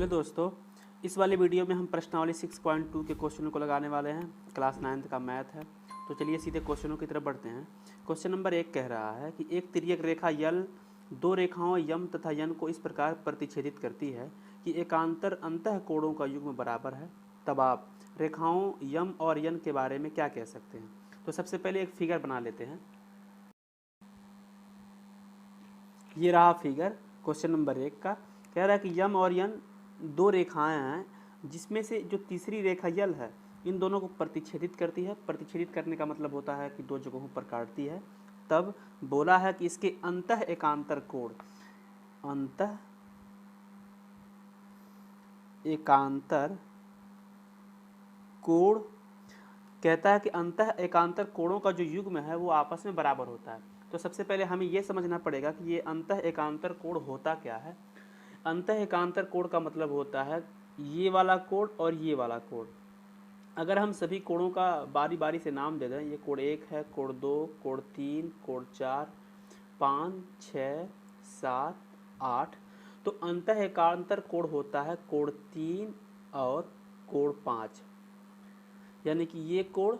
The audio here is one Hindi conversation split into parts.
हेलो दोस्तों, इस वाले वीडियो में हम प्रश्नावली 6.2 के क्वेश्चनों को लगाने वाले हैं। क्लास 9th का मैथ है, तो चलिए सीधे क्वेश्चनों की तरफ बढ़ते हैं। क्वेश्चन नंबर 1 कह रहा है कि एक तिर्यक रेखा यल दो रेखाओं यम तथा यन को इस प्रकार प्रतिच्छेदित करती है कि एकांतर अंतः कोणों का युग्म बराबर है। तब आप रेखाओं यम और यन के बारे में क्या कह सकते हैं? तो सबसे पहले एक फिगर बना लेते हैं। ये रहा फिगर क्वेश्चन नंबर 1 का। कह रहा है कि यम और यन दो रेखाएं हैं, जिसमें से जो तीसरी रेखा यल है इन दोनों को प्रतिच्छेदित करती है। प्रतिच्छेदित करने का मतलब होता है कि दो जगहों पर काटती है। तब बोला है कि इसके अंतः एकांतर कोण, अंतः एकांतर कोण कहता है कि अंतः एकांतर कोणों का जो युग्म है वो आपस में बराबर होता है। तो सबसे पहले हमें ये समझना पड़ेगा कि ये अंतः एकांतर कोण होता क्या है। अंतः एकांतर कोण का मतलब होता है ये वाला कोण और ये वाला कोण। अगर हम सभी कोणों का बारी बारी से नाम दे दें, ये कोण 1 है, कोण 2, कोण 3, कोण 4, 5, 6, 7, 8, तो अंतः एकांतर कोण होता है कोण 3 और कोण 5। यानी कि ये कोण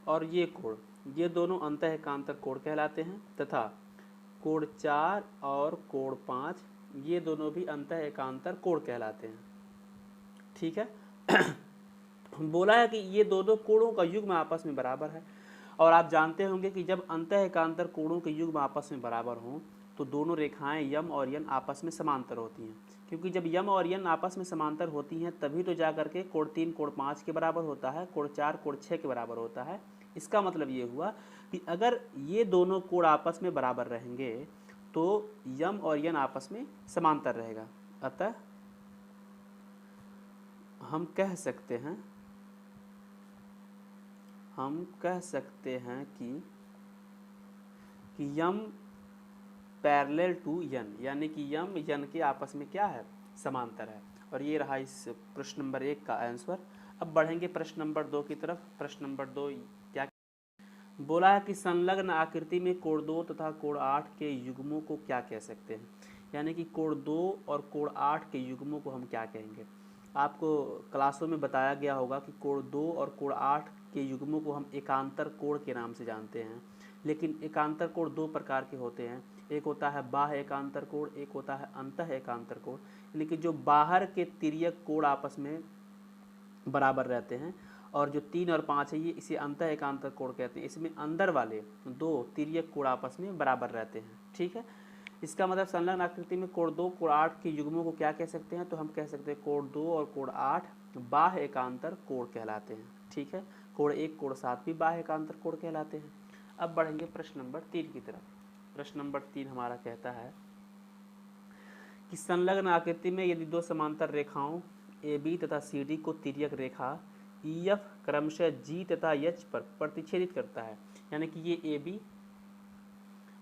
और ये कोण, ये दोनों अंतः एकांतर कोण कहलाते हैं, तथा कोण 4 और कोण 5 ये दोनों भी अंतः एकांतर कोण कहलाते हैं। ठीक है। बोला है कि ये दोनों कोणों का युग्म आपस में बराबर है। और आप जानते होंगे कि जब अंतः एकांतर कोणों के युग्म आपस में बराबर हों तो दोनों रेखाएं यम और यन आपस में समांतर होती हैं। क्योंकि जब यम और यन आपस में समांतर होती हैं तभी तो जा करके कोण 3 कोण 5 के बराबर होता है, कोण 4 कोण 6 के बराबर होता है। इसका मतलब ये हुआ कि अगर ये दोनों कोण आपस में बराबर रहेंगे तो यम और यन आपस में समांतर रहेगा। अतः हम कह सकते हैं कि यम पैरेलल टू यन, यानी कि यम यन के आपस में क्या है, समांतर है। और ये रहा इस प्रश्न नंबर 1 का आंसर। अब बढ़ेंगे प्रश्न नंबर 2 की तरफ। प्रश्न नंबर 2 क्या बोला है कि संलग्न आकृति में कोण 2 तथा कोण 8 के युग्मों को क्या कह सकते हैं। यानी कि कोण 2 और कोण 8 के युग्मों को हम क्या कहेंगे। आपको क्लासों में बताया गया होगा कि कोण 2 और कोण 8 के युग्मों को हम एकांतर कोण के नाम से जानते हैं। लेकिन एकांतर कोण दो प्रकार के होते हैं, एक होता है बाह्य एकांतर कोण, एक होता है अंतः एकांतर कोण। यानी कि जो बाहर के तिर्यक कोण आपस में बराबर रहते हैं, और जो 3 और 5 है ये इसे अंतः एकांतर कोण कहते हैं। इसमें अंदर वाले दो तिर्यक कोण आपस में बराबर रहते हैं। ठीक है। इसका मतलब संलग्न आकृति में कोण 2 कोण 8 के युग्मों को क्या कह सकते हैं, तो हम कह सकते हैं कोण 2 और कोण 8 बाह्य एकांतर कोण कहलाते हैं। ठीक है। कोण 1 कोण 7 भी बाह्य एकांतर कोण कहलाते हैं। अब बढ़ेंगे प्रश्न नंबर 3 की तरफ। प्रश्न नंबर 3 हमारा कहता है कि संलग्न आकृति में यदि दो समांतर रेखाओं AB तथा CD को तिर्यक रेखा EF क्रमशः G तथा H पर प्रतिच्छेदित करता है। यानी कि ये AB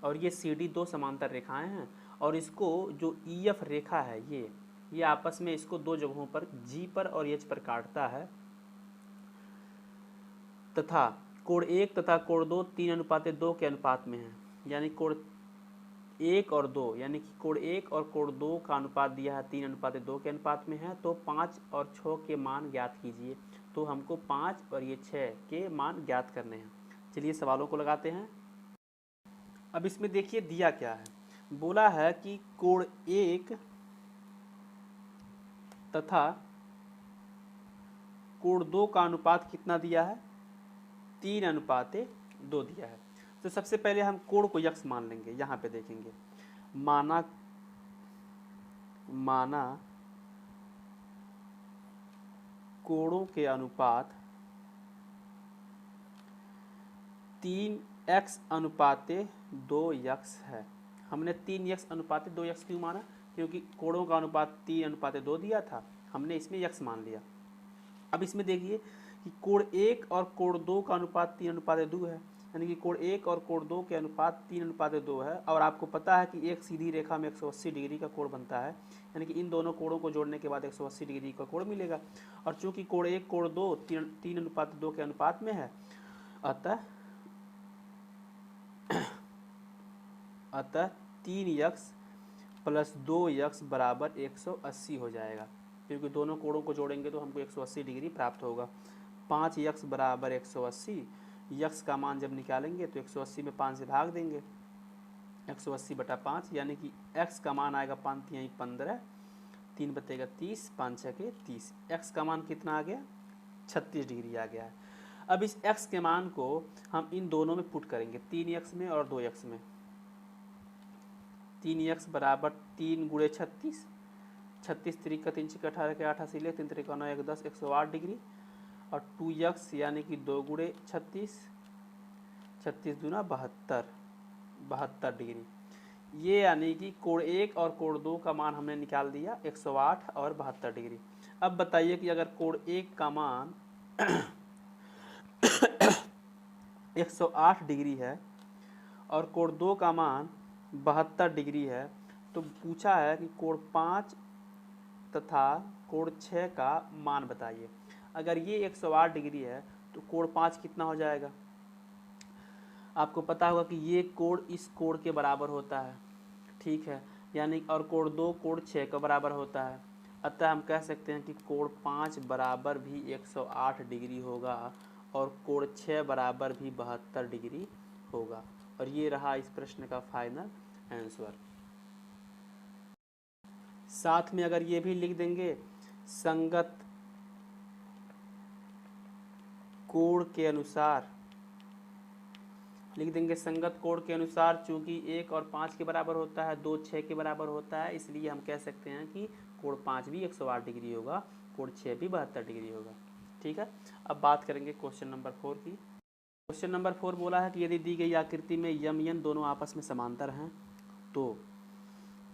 और ये CD दो समांतर रेखाएं हैं, और इसको जो EF रेखा है ये आपस में इसको दो जगहों पर G पर और H पर काटता है, तथा कोण 1 तथा कोण 2 3:2 के अनुपात में है। यानी कोण 1 और 2, यानी कि कोण 1 और कोण 2 का अनुपात दिया है 3:2 के अनुपात में है। तो 5 और 6 के मान ज्ञात कीजिए। तो हमको 5 और ये 6 के मान ज्ञात करने हैं। चलिए सवालों को लगाते हैं। अब इसमें देखिए दिया क्या है। बोला है कि कोण 1 तथा कोण 2 का अनुपात कितना दिया है, 3:2 दिया है। तो सबसे पहले हम कोण को यक्स मान लेंगे। यहाँ पे देखेंगे, माना कोणों के अनुपात 3x/2x है। हमने 3x/2x क्यों माना, क्योंकि कोणों का अनुपात 3:2 दिया था, हमने इसमें x मान लिया। अब इसमें देखिए कि कोण 1 और कोण 2 का अनुपात 3:2 है। यानी कि कोण 1 और कोण 2 के अनुपात 3:2 है। और आपको पता है कि एक सीधी रेखा में 180 डिग्री का कोण बनता है। यानी कि इन दोनों कोणों को जोड़ने के बाद 180 डिग्री का कोण मिलेगा। और चूंकि कोण 1 कोण 2 3:2 के अनुपात में है, अतः 3x प्लस 2x बराबर 180 हो जाएगा, क्योंकि दोनों कोणों को जोड़ेंगे तो हमको 180 डिग्री प्राप्त होगा। 5x बराबर 180, यक्स का मान जब निकालेंगे तो 180 में 5 से भाग देंगे, 180/5 यानी कि x का मान आएगा 5 यहीं 15, 3 बचेगा 30, 5 6 के 30। x का मान कितना आ गया? 36 डिग्री आ गया है। अब इस x के मान को हम इन दोनों में पुट करेंगे, 3x में और 2x में। 3x बराबर 3 गुणे 36, 36 3 का 3 6 18 के 88 ले 3 3 9 1 10 108 डिग्री, और 2x यानी कि 2 गुणे 36, 36 दूना 72, 72 डिग्री। ये यानी कि कोण 1 और कोण 2 का मान हमने निकाल दिया 108 और 72 डिग्री। अब बताइए कि अगर कोण 1 का मान 108 डिग्री है और कोण 2 का मान 72 डिग्री है, तो पूछा है कि कोण 5 तथा कोण 6 का मान बताइए। अगर ये 108 डिग्री है तो कोण 5 कितना हो जाएगा? आपको पता होगा कि ये कोण इस कोण के बराबर होता है, ठीक है, यानी और कोण 2 कोण 6 का बराबर होता है। अतः हम कह सकते हैं कि कोण 5 बराबर भी 108 डिग्री होगा और कोण 6 बराबर भी 72 डिग्री होगा। और ये रहा इस प्रश्न का फाइनल आंसर। साथ में अगर ये भी लिख देंगे, संगत कोण के अनुसार, लिख देंगे संगत कोण के अनुसार, चूंकि 1 और 5 के बराबर होता है, 2 6 के बराबर होता है, इसलिए हम कह सकते हैं कि कोण 5 भी 108 डिग्री होगा, कोण 6 भी 72 डिग्री होगा। ठीक है, अब बात करेंगे क्वेश्चन नंबर 4 की। क्वेश्चन नंबर 4 बोला है कि यदि दी गई आकृति में यम एन दोनों आपस में समांतर हैं तो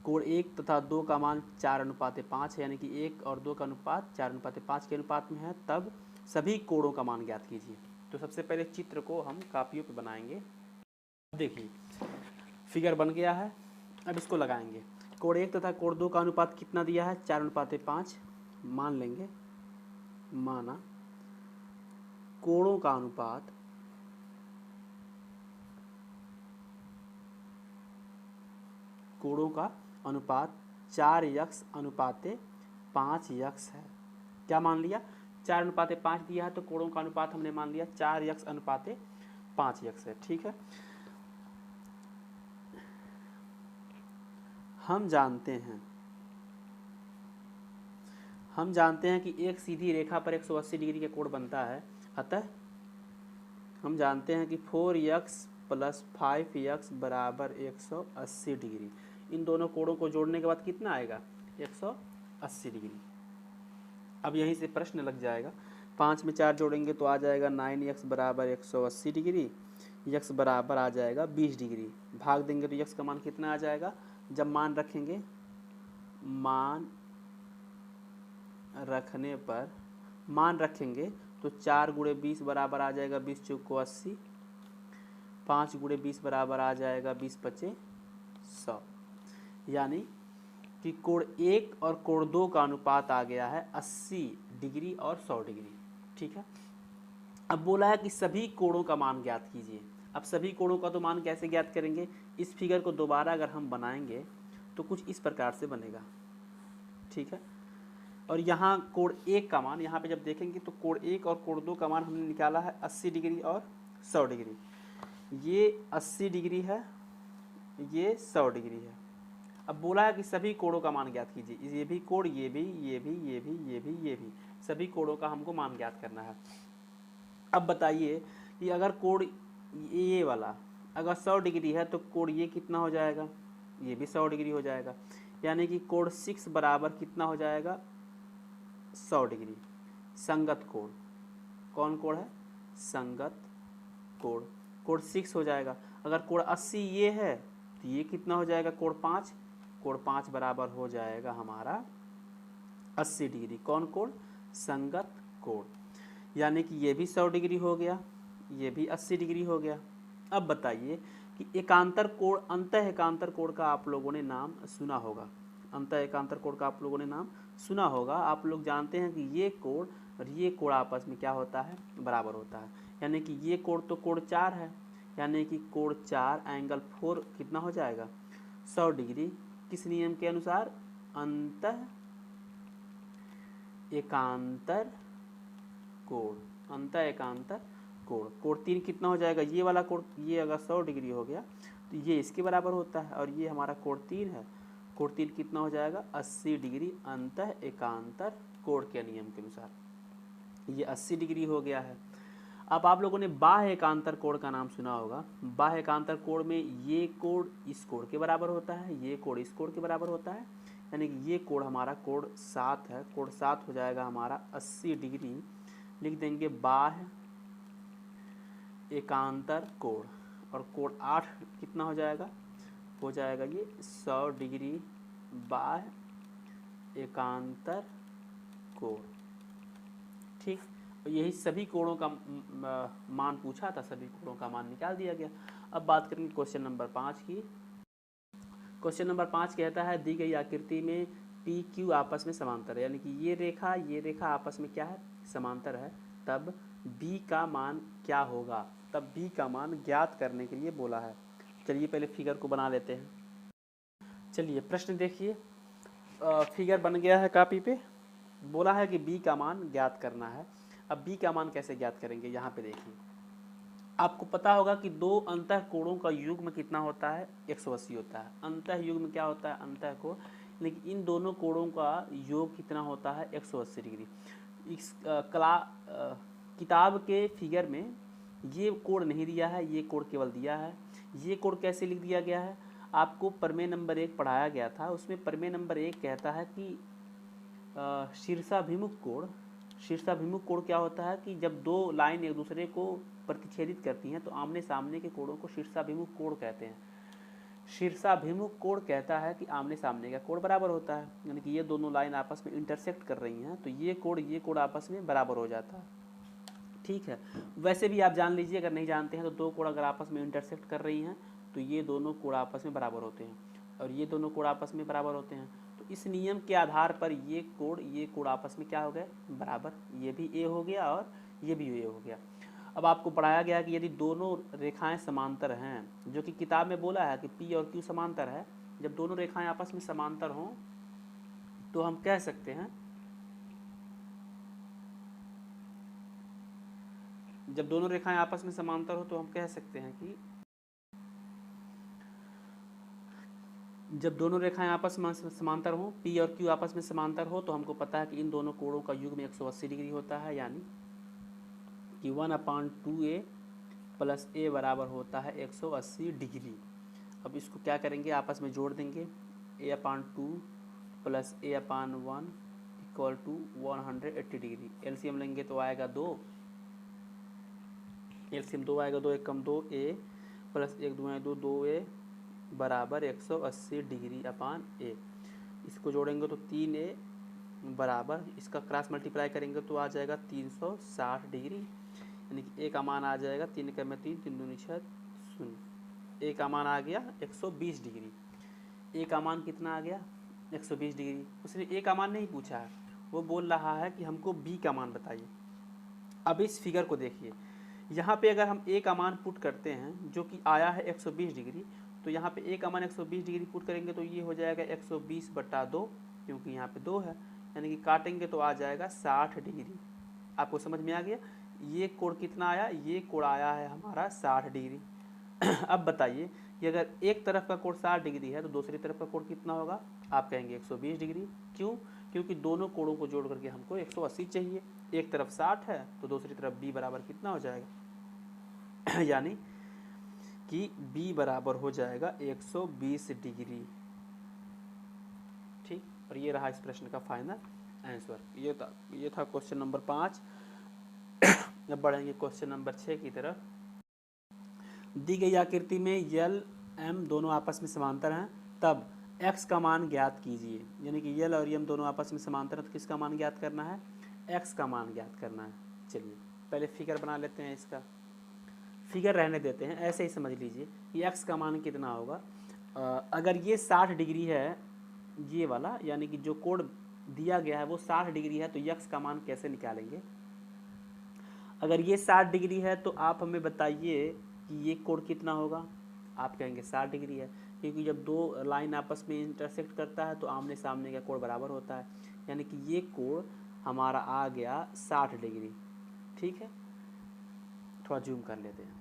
कोण 1 तथा 2 का मान 4:5 है, यानी कि 1 और 2 का अनुपात 4:5 के अनुपात में है, तब सभी कोणों का मान ज्ञात कीजिए। तो सबसे पहले चित्र को हम कापियों पे बनाएंगे। देखिए फिगर बन गया है, अब इसको लगाएंगे। कोण 1 तथा कोण 2 का अनुपात कितना दिया है? 4:5 मान लेंगे। माना कोणों का अनुपात कोणों का अनुपात 4x/5x है। क्या मान लिया? 4:5 दिया है तो कोणों का अनुपात हमने मान लिया 4x/5x है। ठीक है, हम जानते हैं कि एक सीधी रेखा पर 180 डिग्री का कोण बनता है। अतः हम जानते हैं कि 4x + 5x बराबर 180 डिग्री। इन दोनों कोणों को जोड़ने के बाद कितना आएगा? 180 डिग्री। अब यहीं से प्रश्न लग जाएगा। 5 में 4 जोड़ेंगे तो आ जाएगा 9x बराबर 180 डिग्री, x बराबर आ जाएगा 20 डिग्री। भाग देंगे तो x का मान कितना आ जाएगा? जब मान रखेंगे, मान रखेंगे तो 4 × 20 बराबर आ जाएगा 20 × 4 = 80, 5 × 20 बराबर आ जाएगा 20 × 5 = 100, यानी कि कोण 1 और कोण 2 का अनुपात आ गया है 80 डिग्री और 100 डिग्री। ठीक है, अब बोला है कि सभी कोणों का मान ज्ञात कीजिए। अब सभी कोणों का तो मान कैसे ज्ञात करेंगे? इस फिगर को दोबारा अगर हम बनाएंगे तो कुछ इस प्रकार से बनेगा। ठीक है, और यहाँ कोण 1 का मान, यहाँ पे जब देखेंगे तो कोण 1 और कोण 2 का मान हमने निकाला है 80 डिग्री और 100 डिग्री। ये 80 डिग्री है, ये 100 डिग्री है। अब बोला है कि सभी कोणों का मान ज्ञात कीजिए। ये भी कोण, ये भी, ये भी, ये भी, ये भी, ये भी, सभी कोणों का हमको मान ज्ञात करना है। अब बताइए कि अगर कोण ये वाला अगर 100 डिग्री है तो कोण ये कितना हो जाएगा? ये भी 100 डिग्री हो जाएगा, यानी कि कोण 6 बराबर कितना हो जाएगा? 100 डिग्री। संगत कोण, कौन कोण है? संगत कोण, कोण 6 हो जाएगा। अगर कोण 80 ये है तो ये कितना हो जाएगा? कोण 5, कोण 5 बराबर हो जाएगा हमारा 80 डिग्री। कौन कोण? संगत कोण, यानी कि ये भी 100 डिग्री हो गया, ये भी 80 डिग्री हो गया। अब बताइए कि एकांतर कोण, अंतः एकांतर कोण का आप लोगों ने नाम सुना होगा। अंतः एकांतर कोण का आप लोगों ने नाम सुना होगा। आप लोग जानते हैं कि ये कोण और ये कोण आपस में क्या होता है? बराबर होता है, यानी कि ये कोण तो कोण 4 है, यानी कि कोण 4 ∠4 कितना हो जाएगा? 100 डिग्री किस नियम के अनुसार? अंतः एकांतर कोण, अंतः एकांतर कोण। कोण 3 कितना हो जाएगा? ये वाला कोण, ये अगर 100 डिग्री हो गया तो ये इसके बराबर होता है, और ये हमारा कोण 3 है। कोण 3 कितना हो जाएगा? 80 डिग्री अंतः एकांतर कोण के नियम के अनुसार। ये 80 डिग्री हो गया है। अब आप लोगों ने बाह्य एकांतर कोण का नाम सुना होगा। बाह्य एकांतर कोण में ये कोण इस कोण के बराबर होता है, ये कोण इस कोण के बराबर होता है, यानी कि ये कोण हमारा कोण 7 है। कोण 7 हो जाएगा हमारा 80 डिग्री। लिख देंगे बाह्य एकांतर कोण। और कोण 8 कितना हो जाएगा? हो जाएगा ये 100 डिग्री बाह्य एकांतर कोण। ठीक, यही सभी कोणों का मान पूछा था, सभी कोणों का मान निकाल दिया गया। अब बात करेंगे क्वेश्चन नंबर 5 की। क्वेश्चन नंबर 5 कहता है दी गई आकृति में पी क्यू आपस में समांतर है, यानी कि ये रेखा आपस में क्या है? समांतर है। तब बी का मान क्या होगा? तब बी का मान ज्ञात करने के लिए बोला है। चलिए पहले फिगर को बना लेते हैं। चलिए प्रश्न देखिए, फिगर बन गया है कापी पे। बोला है कि बी का मान ज्ञात करना है। अब बी का मान कैसे ज्ञात करेंगे? यहाँ पे देखिए, आपको पता होगा कि दो अंतः कोणों का युग्म कितना होता है? 180 होता है। अंतः युग्म क्या होता है? अंतः कोण, लेकिन इन दोनों कोणों का योग कितना होता है? 180 डिग्री। इस किताब के फिगर में ये कोण नहीं दिया है, ये कोण केवल दिया है। ये कोण कैसे लिख दिया गया है? आपको प्रमेय नंबर 1 पढ़ाया गया था, उसमें प्रमेय नंबर 1 कहता है कि शीर्षाभिमुख कोण। शीर्षाभिमुख कोण क्या होता है कि जब दो लाइन एक दूसरे को प्रतिच्छेदित करती हैं तो आमने सामने के कोणों को शीर्षाभिमुख कोण कहते हैं। शीर्षाभिमुख कोण कहता है कि आमने सामने का कोण बराबर होता है, यानी कि ये दोनों लाइन आपस में इंटरसेक्ट कर रही हैं तो ये कोण आपस में बराबर हो जाता है। ठीक है, वैसे भी आप जान लीजिए, अगर नहीं जानते हैं तो दो कोण अगर आपस में इंटरसेक्ट कर रही हैं तो ये दोनों कोण आपस में बराबर होते हैं, और ये दोनों कोण आपस में बराबर होते हैं। तो इस नियम के आधार पर ये कोण आपस में क्या हो गए? बराबर। ये भी ए हो गया और ये भी ए हो गया। अब आपको पढ़ाया गया कि यदि दोनों रेखाएं समांतर हैं, जो कि किताब में बोला है कि पी और क्यू समांतर है, जब दोनों रेखाएं आपस में समांतर हों तो हम कह सकते हैं, जब दोनों रेखाएं आपस में समांतर हो तो हम कह सकते हैं कि जब दोनों रेखाएं आपस में समांतर हो, पी और क्यू आपस में समांतर हो, तो हमको पता है कि इन दोनों कोणों का युग्म 180 डिग्री होता है, यानी कि 1/2a प्लस ए बराबर होता है 180 डिग्री। अब इसको क्या करेंगे? आपस में जोड़ देंगे। a/2 plus a/1 equal to 180 degree. LCM लेंगे तो आएगा 2, एलसीएम 2 आएगा, 2 एक कम 2, a प्लस 1 2 2 2a बराबर 180 डिग्री अपान ए। इसको जोड़ेंगे तो 3a बराबर, इसका क्रॉस मल्टीप्लाई करेंगे तो आ जाएगा 360 डिग्री, यानी कि ए का मान आ जाएगा 3 का 3 3 दूनी 6 0। ए का मान आ गया 120 डिग्री। ए का मान कितना आ गया? 120 डिग्री। उसने ए का मान नहीं पूछा है, वो बोल रहा है कि हमको बी का मान बताइए। अब इस फिगर को देखिए, यहाँ पे अगर हम ए का मान पुट करते हैं जो कि आया है 120 डिग्री, तो यहाँ पे ए का मान 120 डिग्री पुट करेंगे तो ये हो जाएगा 120/2, क्योंकि यहाँ पे 2 है, यानी कि काटेंगे तो आ जाएगा 60 डिग्री। आपको समझ में आ गया? ये कोण कितना आया? ये कोण आया है हमारा 60 डिग्री। अब बताइए कि अगर एक तरफ का कोण 60 डिग्री है तो दूसरी तरफ का कोण कितना होगा? आप कहेंगे 120 डिग्री। क्यों? क्योंकि दोनों कोणों को जोड़ करके हमको 180 चाहिए। एक तरफ 60 है तो दूसरी तरफ बी बराबर कितना हो जाएगा? यानी कि b बराबर हो जाएगा 120 डिग्री। ठीक, और ये रहा इस प्रश्न का फाइनल आंसर। ये था क्वेश्चन नंबर 5। अब बढ़ेंगे क्वेश्चन नंबर 6 की तरफ। दी गई आकृति में यल एम दोनों आपस में समांतर हैं, तब x का मान ज्ञात कीजिए। यानी कि यल और एम दोनों आपस में समांतर हैं तो किसका मान ज्ञात करना है? x का मान ज्ञात करना है। चलिए पहले फिगर बना लेते हैं। इसका फिगर रहने देते हैं, ऐसे ही समझ लीजिए कि x का मान कितना होगा। अगर ये 60 डिग्री है ये वाला, यानी कि जो कोण दिया गया है वो 60 डिग्री है, तो x का मान कैसे निकालेंगे? अगर ये 60 डिग्री है तो आप हमें बताइए कि ये कोण कितना होगा। आप कहेंगे 60 डिग्री है, क्योंकि जब दो लाइन आपस में इंटरसेक्ट करता है तो आमने सामने का कोण बराबर होता है, यानी कि ये कोण हमारा आ गया 60 डिग्री। ठीक है, थोड़ा जूम कर लेते हैं।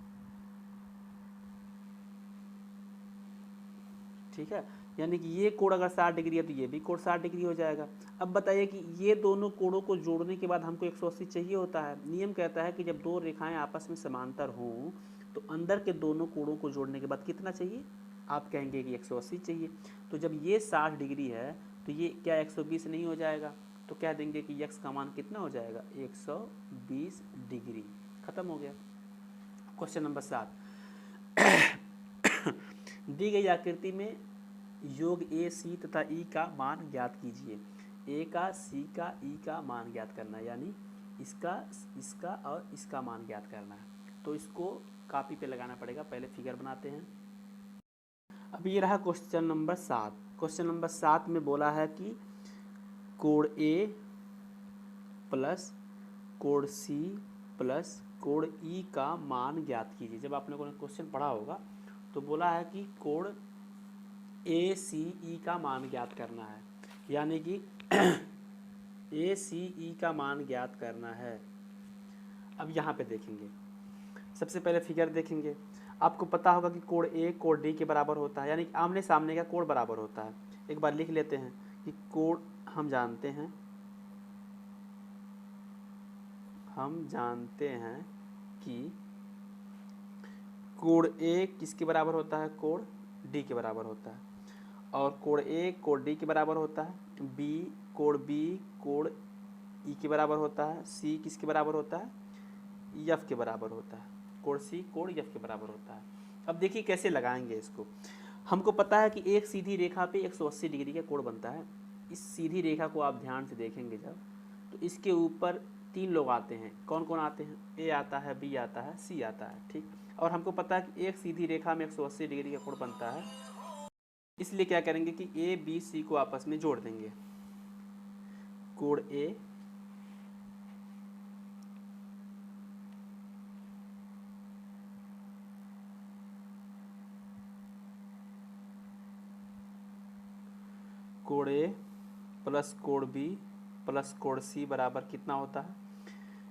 ठीक है, यानी कि ये कोण अगर 60 डिग्री है तो ये भी कोण 60 डिग्री हो जाएगा। अब बताइए कि ये दोनों कोणों को जोड़ने के बाद हमको 180 चाहिए होता है। नियम कहता है कि जब दो रेखाएं आपस में समांतर हों तो अंदर के दोनों कोणों को जोड़ने के बाद कितना चाहिए? आप कहेंगे कि 180 चाहिए। तो जब ये 60 डिग्री है तो ये क्या 120 नहीं हो जाएगा? तो कह देंगे कि x का मान कितना हो जाएगा? 120 डिग्री। खत्म हो गया। क्वेश्चन नंबर 7, दी गई आकृति में योग ए सी तथा ई का मान ज्ञात कीजिए। ए का, सी का, ई का मान ज्ञात करना है, यानी इसका और इसका मान ज्ञात करना है। तो इसको कॉपी पे लगाना पड़ेगा। पहले फिगर बनाते हैं। अब ये रहा क्वेश्चन नंबर 7। क्वेश्चन नंबर 7 में बोला है कि कोण ए प्लस कोण सी प्लस कोण ई का मान ज्ञात कीजिए। जब आपने कोई क्वेश्चन पढ़ा होगा तो बोला है कि कोण ए सी ई का मान ज्ञात करना है, यानी कि ए सी ई का मान ज्ञात करना है। अब यहाँ पे देखेंगे, सबसे पहले फिगर देखेंगे। आपको पता होगा कि कोण ए कोण डी के बराबर होता है, यानी कि आमने सामने का कोण बराबर होता है। एक बार लिख लेते हैं कि कोण हम जानते हैं कि कोण ए किसके बराबर होता है? कोण डी के बराबर होता है। और कोण ए कोण डी के बराबर होता है। बी कोण ई के बराबर होता है। सी किसके बराबर होता है? एफ के बराबर होता है। कोण सी कोण एफ के बराबर होता है। अब देखिए कैसे लगाएंगे इसको। हमको पता है कि एक सीधी रेखा पे 180 डिग्री का कोण बनता है। इस सीधी रेखा को आप ध्यान से देखेंगे जब, तो इसके ऊपर 3 लोग आते हैं। कौन कौन आते हैं? ए आता है, बी आता है, सी आता है। ठीक, और हमको पता है कि एक सीधी रेखा में 180 डिग्री का कोण बनता है, इसलिए क्या करेंगे कि ए बी सी को आपस में जोड़ देंगे। कोण ए प्लस कोण बी प्लस कोण सी बराबर कितना होता है?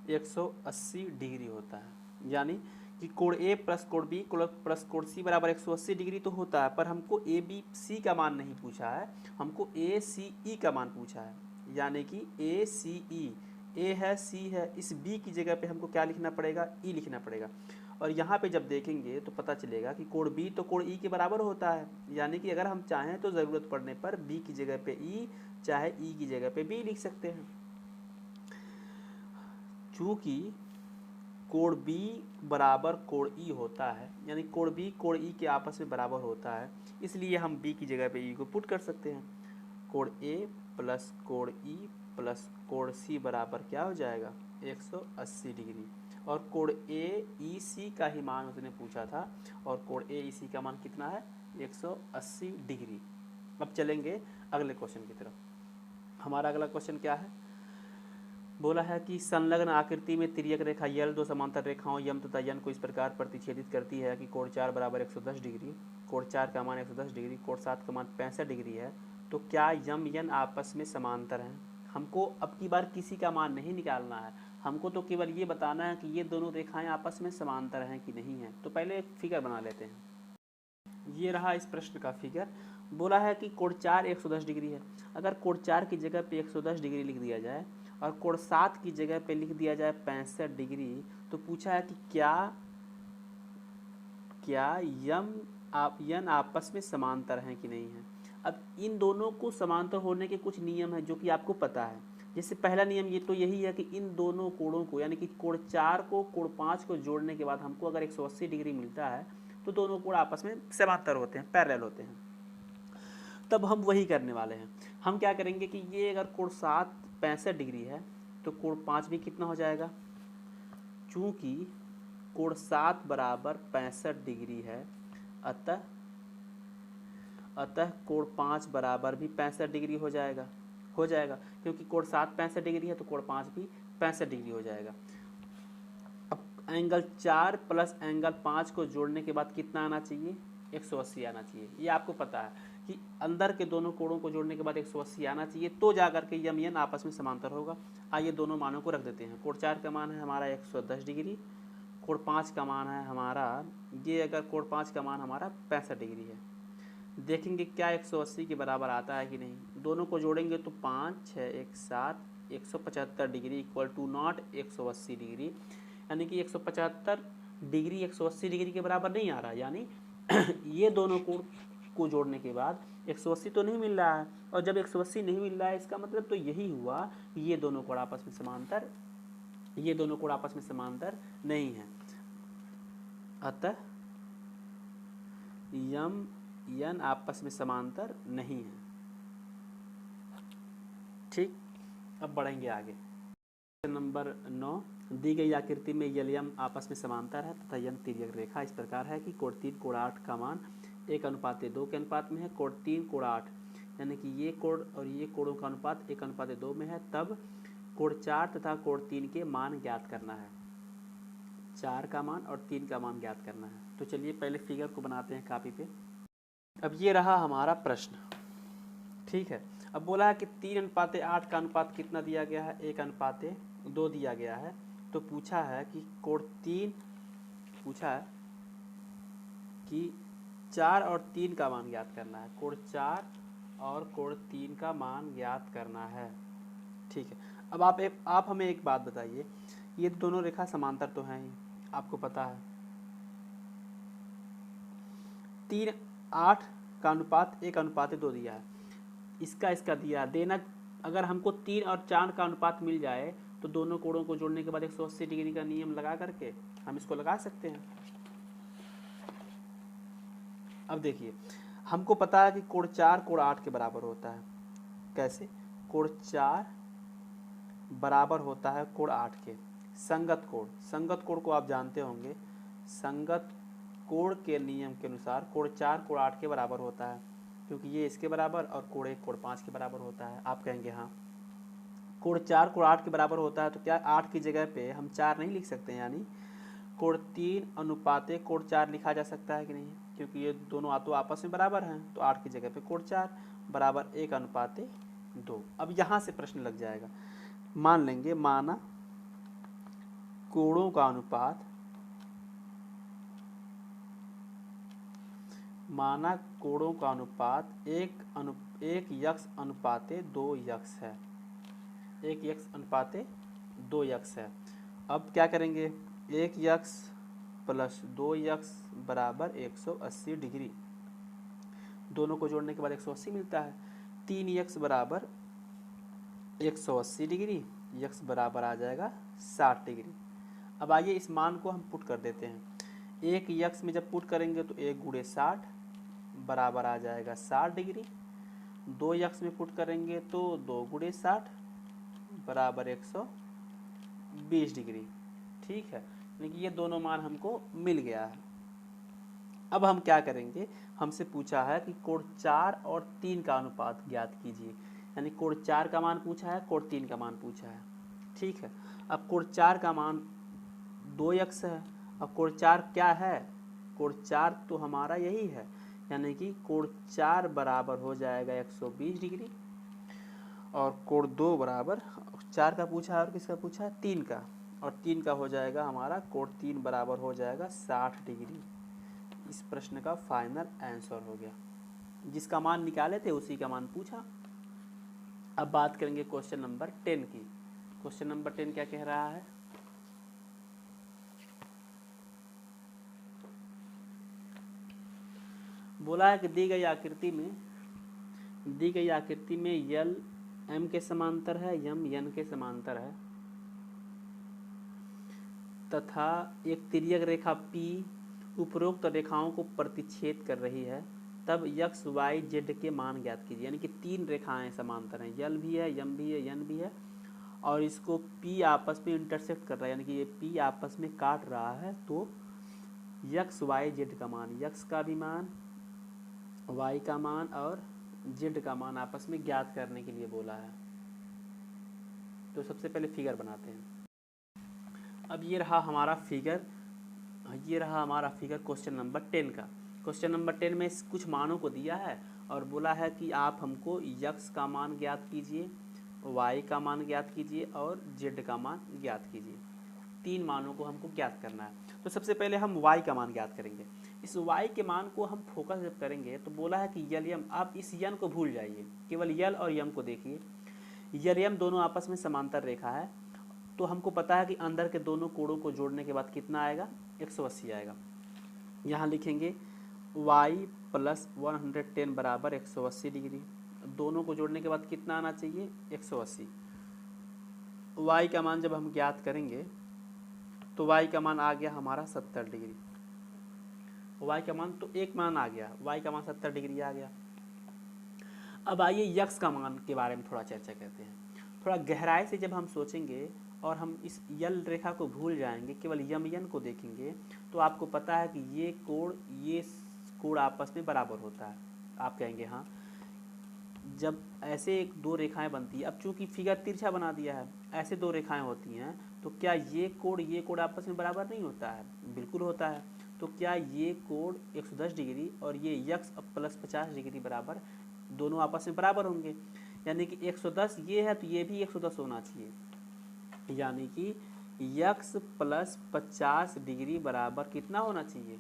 180 डिग्री होता है। यानी कि कोण ए प्लस कोण बी प्लस कोण सी बराबर 180 डिग्री तो होता है, पर हमको ए बी सी का मान नहीं पूछा है, हमको ए सी ई का मान पूछा है। यानी कि ए सी ई, ए है, सी है, इस बी की जगह पे हमको क्या लिखना पड़ेगा? ई लिखना पड़ेगा। और यहाँ पे जब देखेंगे तो पता चलेगा कि कोण बी तो कोण ई के बराबर होता है, यानी कि अगर हम चाहें तो ज़रूरत पड़ने पर बी की जगह पे ई, चाहे ई की जगह पे बी लिख सकते हैं। चूँकि कोण बी बराबर कोण ई होता है, यानी कोण बी कोण ई के आपस में बराबर होता है, इसलिए हम बी की जगह पे ई को पुट कर सकते हैं। कोण ए प्लस कोण ई प्लस कोण सी बराबर क्या हो जाएगा? 180 डिग्री। और कोण ए ई सी का ही मान उसने पूछा था, और कोण ए ई सी का मान कितना है? 180 डिग्री। अब चलेंगे अगले क्वेश्चन की तरफ। हमारा अगला क्वेश्चन क्या है? बोला है कि संलग्न आकृति में तिर्यक रेखा यल दो समांतर रेखाओं यम तथा यन को इस प्रकार प्रतिच्छेदित करती है कि कोण 4 बराबर 110 डिग्री, कोण 4 का मान 110 डिग्री, कोण 7 का मान 65 डिग्री है, तो क्या यम यन आपस में समांतर हैं? हमको अब की बार किसी का मान नहीं निकालना है, हमको तो केवल ये बताना है कि ये दोनों रेखाएं आपस में समांतर हैं कि नहीं हैं। तो पहले एक फिगर बना लेते हैं। ये रहा इस प्रश्न का फिगर। बोला है कि कोण 4 110 डिग्री है। अगर कोण 4 की जगह पे 110 डिग्री लिख दिया जाए और कोण 7 की जगह पे लिख दिया जाए 65 डिग्री, तो पूछा है कि क्या यन आपस में समांतर हैं कि नहीं हैं। अब इन दोनों को समांतर होने के कुछ नियम हैं जो कि आपको पता है। जैसे पहला नियम ये तो यही है कि इन दोनों कोणों को, यानी कि कोण 4 को कोण 5 को जोड़ने के बाद हमको अगर 180 डिग्री मिलता है तो दोनों कोण आपस में समांतर होते हैं, पैरेलल होते हैं। तब हम वही करने वाले हैं। हम क्या करेंगे कि ये अगर कोण 7 65 डिग्री है तो कोण 5 भी कितना हो जाएगा? चूँकि कोण 7 बराबर 65 डिग्री है, अतः कोण 5 बराबर भी 65 डिग्री हो जाएगा। क्योंकि कोण 7 65 डिग्री है तो कोण 5 भी 65 डिग्री हो जाएगा। एंगल 4 प्लस एंगल 5 को जोड़ने के बाद कितना आना चाहिए? 180 आना चाहिए। ये आपको पता है कि अंदर के दोनों कोणों को जोड़ने के बाद 180 आना चाहिए, तो जाकर के यम एन आपस में समांतर होगा। आइए दोनों मानों को रख देते हैं। कोण 4 का मान है हमारा 110 डिग्री, कोण 5 का मान है हमारा, ये अगर कोण 5 का मान हमारा 65 डिग्री है। देखेंगे क्या 180 के बराबर आता है कि नहीं। दोनों को जोड़ेंगे तो 5 6 1 7 175 degree equal to not 180 degree, यानी कि 175 डिग्री 180 डिग्री के बराबर नहीं आ रहा, यानी ये दोनों कोण को जोड़ने के बाद 180 तो नहीं मिल रहा है, और जब 180 नहीं मिल रहा है इसका मतलब तो यही हुआ कि ये दोनों कोण आपस में समांतर, ये दोनों कोण आपस में समांतर नहीं है। अतः यम एन आपस में समांतर नहीं है। ठीक, अब बढ़ेंगे आगे। नंबर 9, दी गई आकृति में यल यम आपस में समांतर है तथा यम तिर्यक रेखा इस प्रकार है कि कोण 3 कोण 8 का मान 1:2 के अनुपात में है। कोण 3 कोण 8 यानी कि ये कोण और ये कोणों का अनुपात 1:2 में है, तब कोण 4 तथा कोण 3 के मान ज्ञात करना है। 4 का मान और 3 का मान ज्ञात करना है। तो चलिए पहले फिगर को बनाते हैं कापी पे। अब ये रहा हमारा प्रश्न, ठीक है। अब बोला है कि 3:8 का अनुपात कितना दिया गया है? 1:2 दिया गया है। तो पूछा है कि कोण 3, पूछा है कि 4 और 3 का मान ज्ञात करना है। कोण 4 और कोण 3 का मान ज्ञात करना है, ठीक है। अब आप हमें एक बात बताइए, ये दोनों रेखा समांतर तो हैं ही, आपको पता है। 3 8 का अनुपात 1:2 दिया है, इसका दिया देना। अगर हमको 3 और 4 का अनुपात मिल जाए तो दोनों कोणों को जोड़ने के बाद 180 डिग्री का नियम लगा करके हम इसको लगा सकते हैं। अब देखिए, हमको पता है कि कोण 4 कोण 8 के बराबर होता है। कैसे? कोण 4 बराबर होता है कोण 8 के। संगत कोण, संगत कोण को आप जानते होंगे, संगत कोण के नियम के अनुसार कोण 4 कोण 8 के बराबर होता है, क्योंकि ये इसके बराबर और कोण 1 कोण 5 के बराबर होता है। आप कहेंगे हाँ, कोण 4 कोण 8 के बराबर होता है तो क्या 8 की जगह पे हम 4 नहीं लिख सकते हैं? यानी कोण 3 अनुपाते कोण 4 लिखा जा सकता है कि नहीं? क्योंकि ये दोनों तो आपस में बराबर हैं, तो 8 की जगह पे कोण 4 बराबर 1:2। अब यहाँ से प्रश्न लग जाएगा। मान लेंगे, माना कोणों का अनुपात, माना कोणों का अनुपात 1:2 है, 1:2 है। अब क्या करेंगे? 1 प्लस 2 बराबर 180 डिग्री, दोनों को जोड़ने के बाद 180 मिलता है। 3 बराबर 180 डिग्री, यक्स बराबर आ जाएगा 60 डिग्री। अब आइए इस मान को हम पुट कर देते हैं। 1 में जब पुट करेंगे तो 1 × 60 बराबर आ जाएगा 60 डिग्री। 2 में पुट करेंगे तो 2 × 60 बराबर 120 डिग्री, ठीक है। यानी कि ये दोनों मान हमको मिल गया है। अब हम क्या करेंगे? हमसे पूछा है कि कोण 4 और 3 का अनुपात ज्ञात कीजिए, यानी कोण 4 का मान पूछा है, कोण 3 का मान पूछा है, ठीक है। अब कोण 4 का मान 2x है। अब कोण 4 क्या है? कोण 4 तो हमारा यही है, यानी कि कोण 4 बराबर हो जाएगा 120 डिग्री, और कोण 2 बराबर 4 का पूछा है और किसका पूछा है? 3 का, और 3 का हो जाएगा हमारा कोण 3 बराबर हो जाएगा 60 डिग्री। इस प्रश्न का फाइनल आंसर हो गया। जिसका मान निकाले थे उसी का मान पूछा। अब बात करेंगे क्वेश्चन नंबर 10 की। क्वेश्चन नंबर 10 क्या कह रहा है? बोला है कि दी गई आकृति में यल एम के समांतर है, यम एन के समांतर है तथा एक तिर्यक रेखा P उपरोक्त रेखाओं को प्रतिच्छेद कर रही है, तब x y z के मान ज्ञात कीजिए। यानी कि 3 रेखाएं समांतर हैं, यल भी है, यम भी है, यन भी है, और इसको P आपस में इंटरसेक्ट कर रहा है, यानी कि ये P आपस में काट रहा है। तो x y z का मान, x का भी मान, y का मान और z का मान आपस में ज्ञात करने के लिए बोला है। तो सबसे पहले फिगर बनाते हैं। अब ये रहा हमारा फिगर क्वेश्चन नंबर 10 का। क्वेश्चन नंबर 10 में कुछ मानों को दिया है और बोला है कि आप हमको x का मान ज्ञात कीजिए, y का मान ज्ञात कीजिए और z का मान ज्ञात कीजिए। 3 मानों को हमको ज्ञात करना है। तो सबसे पहले हम y का मान ज्ञात करेंगे। इस y के मान को हम फोकस जब करेंगे तो बोला है कि यल यम, आप इस यन को भूल जाइए, केवल यल और यम को देखिए। यल यम दोनों आपस में समांतर रेखा है, तो हमको पता है कि अंदर के दोनों कोणों को जोड़ने के बाद कितना आएगा, 180 आएगा। यहाँ लिखेंगे y प्लस 110 बराबर 180 डिग्री। दोनों को जोड़ने के बाद कितना आना चाहिए, 180। y का मान जब हम ज्ञात करेंगे तो y का मान आ गया हमारा 70 डिग्री। y का मान तो एक मान आ गया, y का मान 70 डिग्री आ गया। अब आइए x का मान के बारे में थोड़ा चर्चा करते हैं। थोड़ा गहराई से जब हम सोचेंगे और हम इस यल रेखा को भूल जाएंगे, केवल यम यन को देखेंगे, तो आपको पता है कि ये कोण आपस में बराबर होता है। आप कहेंगे हाँ, जब ऐसे एक दो रेखाएं बनती है, अब चूंकि फिगर तिरछा बना दिया है, ऐसे दो रेखाएं होती हैं, तो क्या ये कोण आपस में बराबर नहीं होता है? बिल्कुल होता है। तो क्या ये कोण 110 डिग्री और ये x प्लस 50 डिग्री बराबर, दोनों आपस में बराबर होंगे? यानी कि 110 ये है तो ये भी 110 होना चाहिए। यानी कि x प्लस 50 डिग्री बराबर कितना होना चाहिए,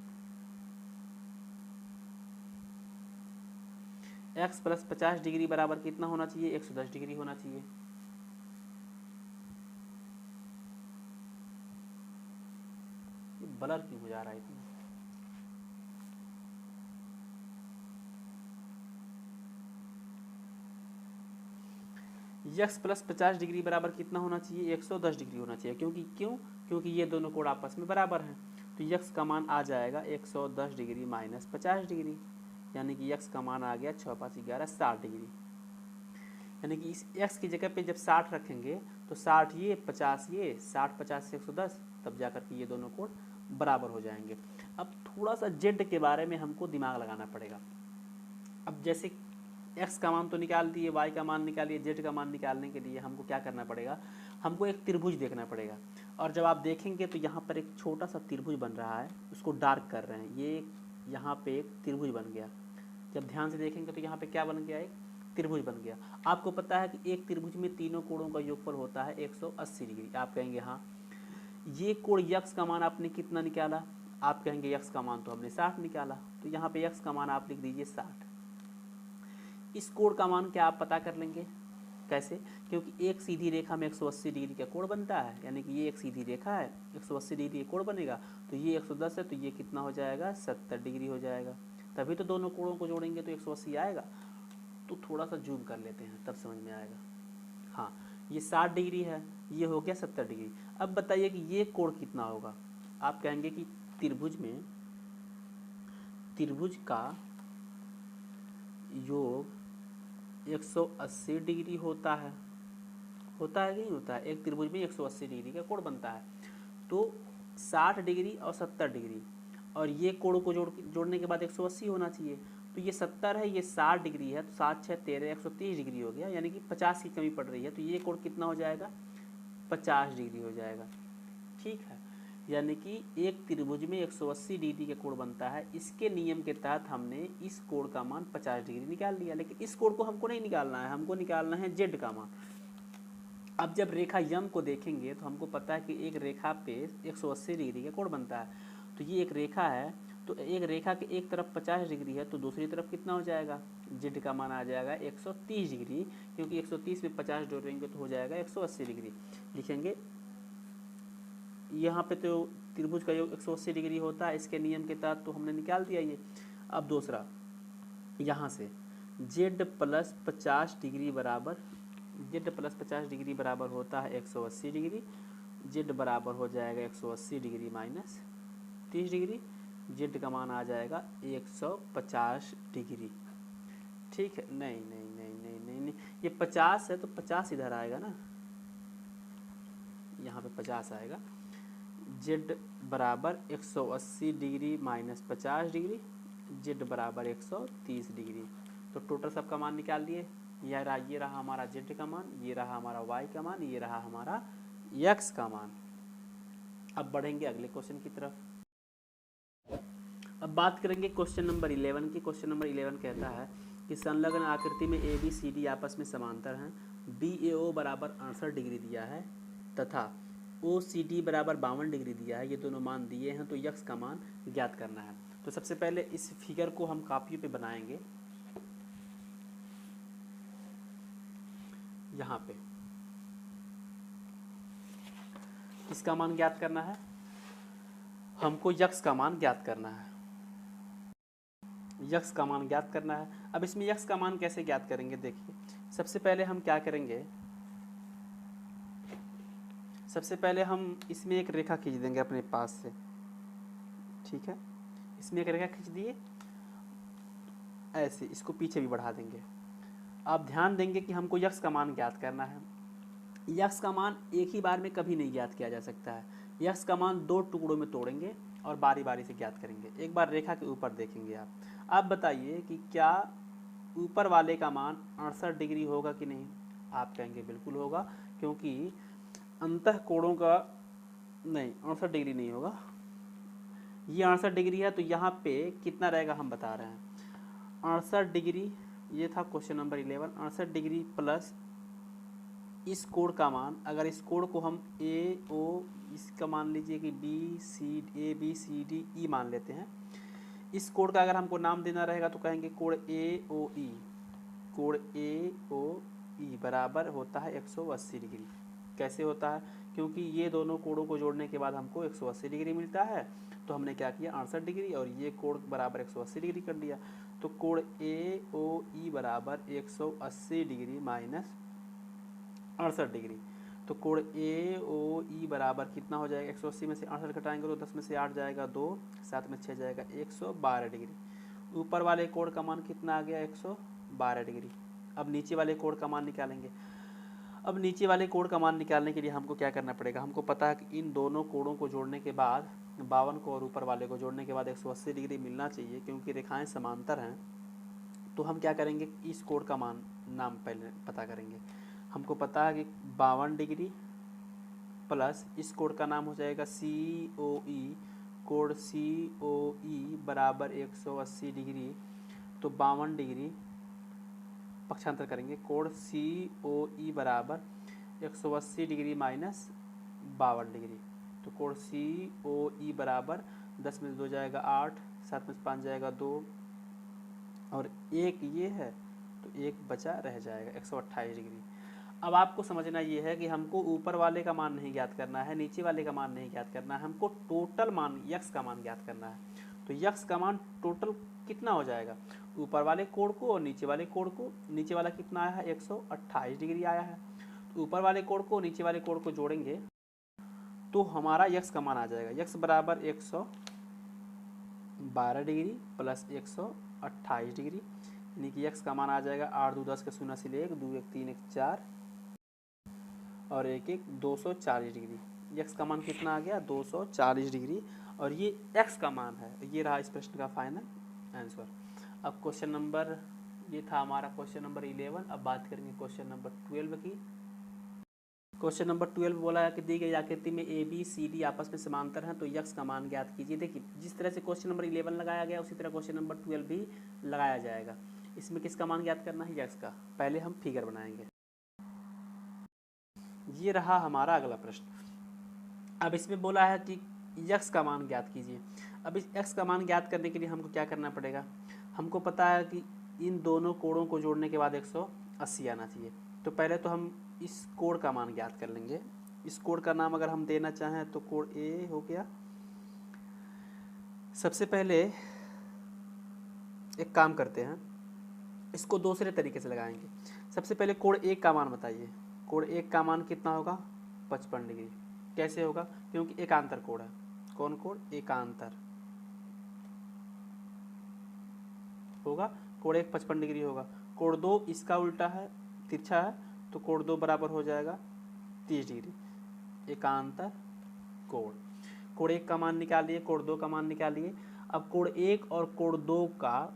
x प्लस 50 डिग्री बराबर कितना होना चाहिए, 110 डिग्री होना चाहिए। ब्लर क्यों हो जा रहा है इतना? x प्लस 50 डिग्री बराबर कितना होना चाहिए, 110 डिग्री होना चाहिए। क्योंकि ये दोनों कोण आपस में बराबर हैं। तो x का मान आ जाएगा 110 डिग्री माइनस 50 डिग्री, यानी कि x का मान आ गया 6 5 11 60 डिग्री। यानी कि इस x की जगह पे जब 60 रखेंगे तो 60 ये 50 ये, 60 50 से 110, तब जाकर के ये दोनों कोण बराबर हो जाएंगे। अब थोड़ा सा z के बारे में हमको दिमाग लगाना पड़ेगा। अब जैसे x का मान तो निकाल दिए, y का मान निकालिए, z का मान निकालने के लिए हमको क्या करना पड़ेगा, हमको एक त्रिभुज देखना पड़ेगा। और जब आप देखेंगे तो यहाँ पर एक छोटा सा त्रिभुज बन रहा है, उसको डार्क कर रहे हैं, ये यहाँ पे एक त्रिभुज बन गया। जब ध्यान से देखेंगे तो यहाँ पे क्या बन गया, एक त्रिभुज बन गया। आपको पता है कि एक त्रिभुज में तीनों कोणों का योगफल होता है 180 डिग्री। आप कहेंगे हाँ, ये कोण x का मान आपने कितना निकाला, आप कहेंगे x का मान तो हमने 60 निकाला, तो यहाँ पे x का मान आप लिख दीजिए 60। इस कोण का मान क्या आप पता कर लेंगे, कैसे? क्योंकि एक सीधी रेखा में 180 डिग्री का कोण बनता है, यानी कि ये एक सीधी रेखा है, 180 डिग्री का कोण बनेगा, तो ये 110 है तो ये कितना हो जाएगा, 70 डिग्री हो जाएगा। तभी तो दोनों कोणों को जोड़ेंगे तो 180 आएगा। तो थोड़ा सा जूम कर लेते हैं तब समझ में आएगा। हाँ, ये 60 डिग्री है, ये हो गया 70 डिग्री। अब बताइए कि ये कोण कितना होगा। आप कहेंगे कि त्रिभुज का योग 180 डिग्री होता है कि नहीं होता है? एक त्रिभुज में 180 डिग्री का कोण बनता है। तो 60 डिग्री और 70 डिग्री और ये कोण को जोड़ने के बाद 180 होना चाहिए। तो ये 70 है, ये 60 डिग्री है, तो 7 6 13 130 डिग्री हो गया, यानी कि 50 की कमी पड़ रही है। तो ये कोण कितना हो जाएगा, 50 डिग्री हो जाएगा। ठीक है, यानी कि एक त्रिभुज में 180 डिग्री का कोण बनता है। इसके नियम के तहत हमने इस कोण का मान 50 डिग्री निकाल लिया, लेकिन इस कोण को हमको नहीं निकालना है, हमको निकालना है z का मान। अब जब रेखा यम को देखेंगे तो हमको पता है कि एक रेखा पे 180 डिग्री का कोण बनता है। तो ये एक रेखा है, तो एक रेखा के एक तरफ 50 डिग्री है, तो दूसरी तरफ कितना हो जाएगा, z का मान आ जाएगा 130 डिग्री, क्योंकि 130 में 50 जोड़ेंगे तो हो जाएगा 180 डिग्री। लिखेंगे यहाँ पे तो त्रिभुज का योग 180 डिग्री होता है, इसके नियम के तहत तो हमने निकाल दिया ये। अब दूसरा, यहाँ से z प्लस 50 डिग्री बराबर होता है 180 डिग्री। z बराबर हो जाएगा 180 डिग्री माइनस 30 डिग्री, z का मान आ जाएगा 150 डिग्री। ठीक है, नहीं नहीं नहीं नहीं नहीं नहीं, ये 50 है तो 50 इधर आएगा ना, यहाँ पे 50 आएगा। z बराबर 180 डिग्री माइनस 50 डिग्री, z बराबर 130 डिग्री। तो टोटल सबका मान निकाल दिए। ये रहा हमारा z का मान, ये रहा हमारा y का मान, ये रहा हमारा x का मान। अब बढ़ेंगे अगले क्वेश्चन की तरफ। अब बात करेंगे क्वेश्चन नंबर 11 की। क्वेश्चन नंबर 11 कहता है कि संलग्न आकृति में ए बी सी डी आपस में समांतर हैं, बी ए ओ बराबर 68 डिग्री दिया है तथा ओ सी डी बराबर 52 डिग्री दिया है। ये दोनों मान दिए हैं, तो यक्स का मान ज्ञात करना है। तो सबसे पहले इस फिगर को हम कॉपी पे बनाएंगे, यहाँ पे इसका मान ज्ञात करना है, हमको यक्स का मान ज्ञात करना है, यक्स का मान ज्ञात करना है। अब इसमें यक्स का मान कैसे ज्ञात करेंगे, देखिए सबसे पहले हम क्या करेंगे, सबसे पहले हम इसमें एक रेखा खींच देंगे अपने पास से, ठीक है। इसमें एक रेखा खींच दिए, ऐसे इसको पीछे भी बढ़ा देंगे। आप ध्यान देंगे कि हमको यक्स का मान ज्ञात करना है। यक्स का मान एक ही बार में कभी नहीं ज्ञात किया जा सकता है। यक्स का मान 2 टुकड़ों में तोड़ेंगे और बारी बारी से ज्ञात करेंगे। एक बार रेखा के ऊपर देखेंगे आप बताइए कि क्या ऊपर वाले का मान 68 डिग्री होगा कि नहीं। आप कहेंगे बिल्कुल होगा, क्योंकि अंतः कोणों का नहीं 68 डिग्री नहीं होगा, ये 68 डिग्री है, तो यहाँ पे कितना रहेगा हम बता रहे हैं 68 डिग्री। ये था क्वेश्चन नंबर 11। 68 डिग्री प्लस इस कोण का मान, अगर इस कोण को हम ए ओ, इसका मान लीजिए कि B C A B C D E मान लेते हैं। इस कोण का अगर हमको नाम देना रहेगा तो कहेंगे कोण ए ओ ई, कोण ए ओ ई बराबर होता है 180 डिग्री। कैसे होता है, क्योंकि ये दोनों कोणों को जोड़ने के बाद हमको 180 डिग्री मिलता है, तो हमने क्या किया 68 डिग्री और ये कोण बराबर 180 डिग्री कर लिया। तो कोण ए ओ ई बराबर 180 डिग्री माइनस 68 डिग्री। तो कोण ए ओ ई बराबर कितना हो जाएगा, 180 में से 68 घटाएंगे तो 10 में से 8 जाएगा 2, 7 में 6 जाएगा 112 डिग्री। ऊपर वाले कोण का मान कितना आ गया 112 डिग्री। अब नीचे वाले कोण का मान निकालेंगे। अब नीचे वाले कोण का मान निकालने के लिए हमको क्या करना पड़ेगा, हमको पता है कि इन दोनों कोणों को जोड़ने के बाद 52 को और ऊपर वाले को जोड़ने के बाद 180 डिग्री मिलना चाहिए, क्योंकि रेखाएं समांतर हैं। तो हम क्या करेंगे, इस कोण का मान नाम पहले पता करेंगे। हमको पता है कि 52 डिग्री प्लस इस कोण का नाम हो जाएगा सी ओ ई, कोण सी ओ ई बराबर 180 डिग्री। तो 52 डिग्री पक्षांतर करेंगे, कोण सी ओ ई बराबर 180 डिग्री माइनस 52 डिग्री। तो कोण सी ओ ई बराबर 10 में 2 जाएगा 8, 7 में 5 जाएगा 2 और 1 ये है, तो 1 बचा रह जाएगा 128 डिग्री। अब आपको समझना ये है कि हमको ऊपर वाले का मान नहीं ज्ञात करना है, नीचे वाले का मान नहीं ज्ञात करना है, हमको टोटल मान यक्स का मान ज्ञात करना है। तो यक्स का मान टोटल कितना हो जाएगा, ऊपर वाले कोण को और नीचे वाले कोण को, नीचे वाला कितना आया है 128 डिग्री आया है। तो ऊपर वाले कोण को नीचे वाले कोण को जोड़ेंगे तो हमारा यक्स का मान आ जाएगा, यक्स बराबर 112 डिग्री प्लस 128 डिग्री, यानी कि यक्स का मान आ जाएगा 8 2 10 के 0 से 1 2 1 3 1 4 और 1 1 240 डिग्री। यक्स का मान कितना आ गया 240 डिग्री, और ये एक्स का मान है। ये रहा इस प्रश्न का फाइनल आंसर। अब क्वेश्चन नंबर, ये था हमारा क्वेश्चन नंबर 11। अब बात करेंगे क्वेश्चन नंबर 12 की। क्वेश्चन नंबर 12 बोला है कि दी गई आकृति में ए बी सी डी आपस में समांतर हैं, तो यक्स का मान ज्ञात कीजिए। देखिए जिस तरह से क्वेश्चन नंबर 11 लगाया गया उसी तरह क्वेश्चन नंबर 12 भी लगाया जाएगा। इसमें किसका मान ज्ञात करना है, यक्स का। पहले हम फिगर बनाएंगे। ये रहा हमारा अगला प्रश्न। अब इसमें बोला है कि यक्स का मान ज्ञात कीजिए। अब इस एक्स का मान ज्ञात करने के लिए हमको क्या करना पड़ेगा, हमको पता है कि इन दोनों कोणों को जोड़ने के बाद 180 आना चाहिए। तो पहले तो हम इस कोण का मान ज्ञात कर लेंगे। इस कोण का नाम अगर हम देना चाहें तो कोण ए हो गया। सबसे पहले एक काम करते हैं, इसको दूसरे तरीके से लगाएंगे। सबसे पहले कोण एक का मान बताइए। कोण एक का मान कितना होगा 55 डिग्री। कैसे होगा, क्योंकि एकांतर कोण है। कौन कोण, एकांतर होगा। कोण एक 55 डिग्री होगा। कोण दो इसका उल्टा है, तिरछा है, तो कोण दो बराबर हो जाएगा 30 डिग्री। एकांतर कोण। कोण एक का मान निकालिए, कोण दो का मान निकालिए। अब कोण एक और कोण दो का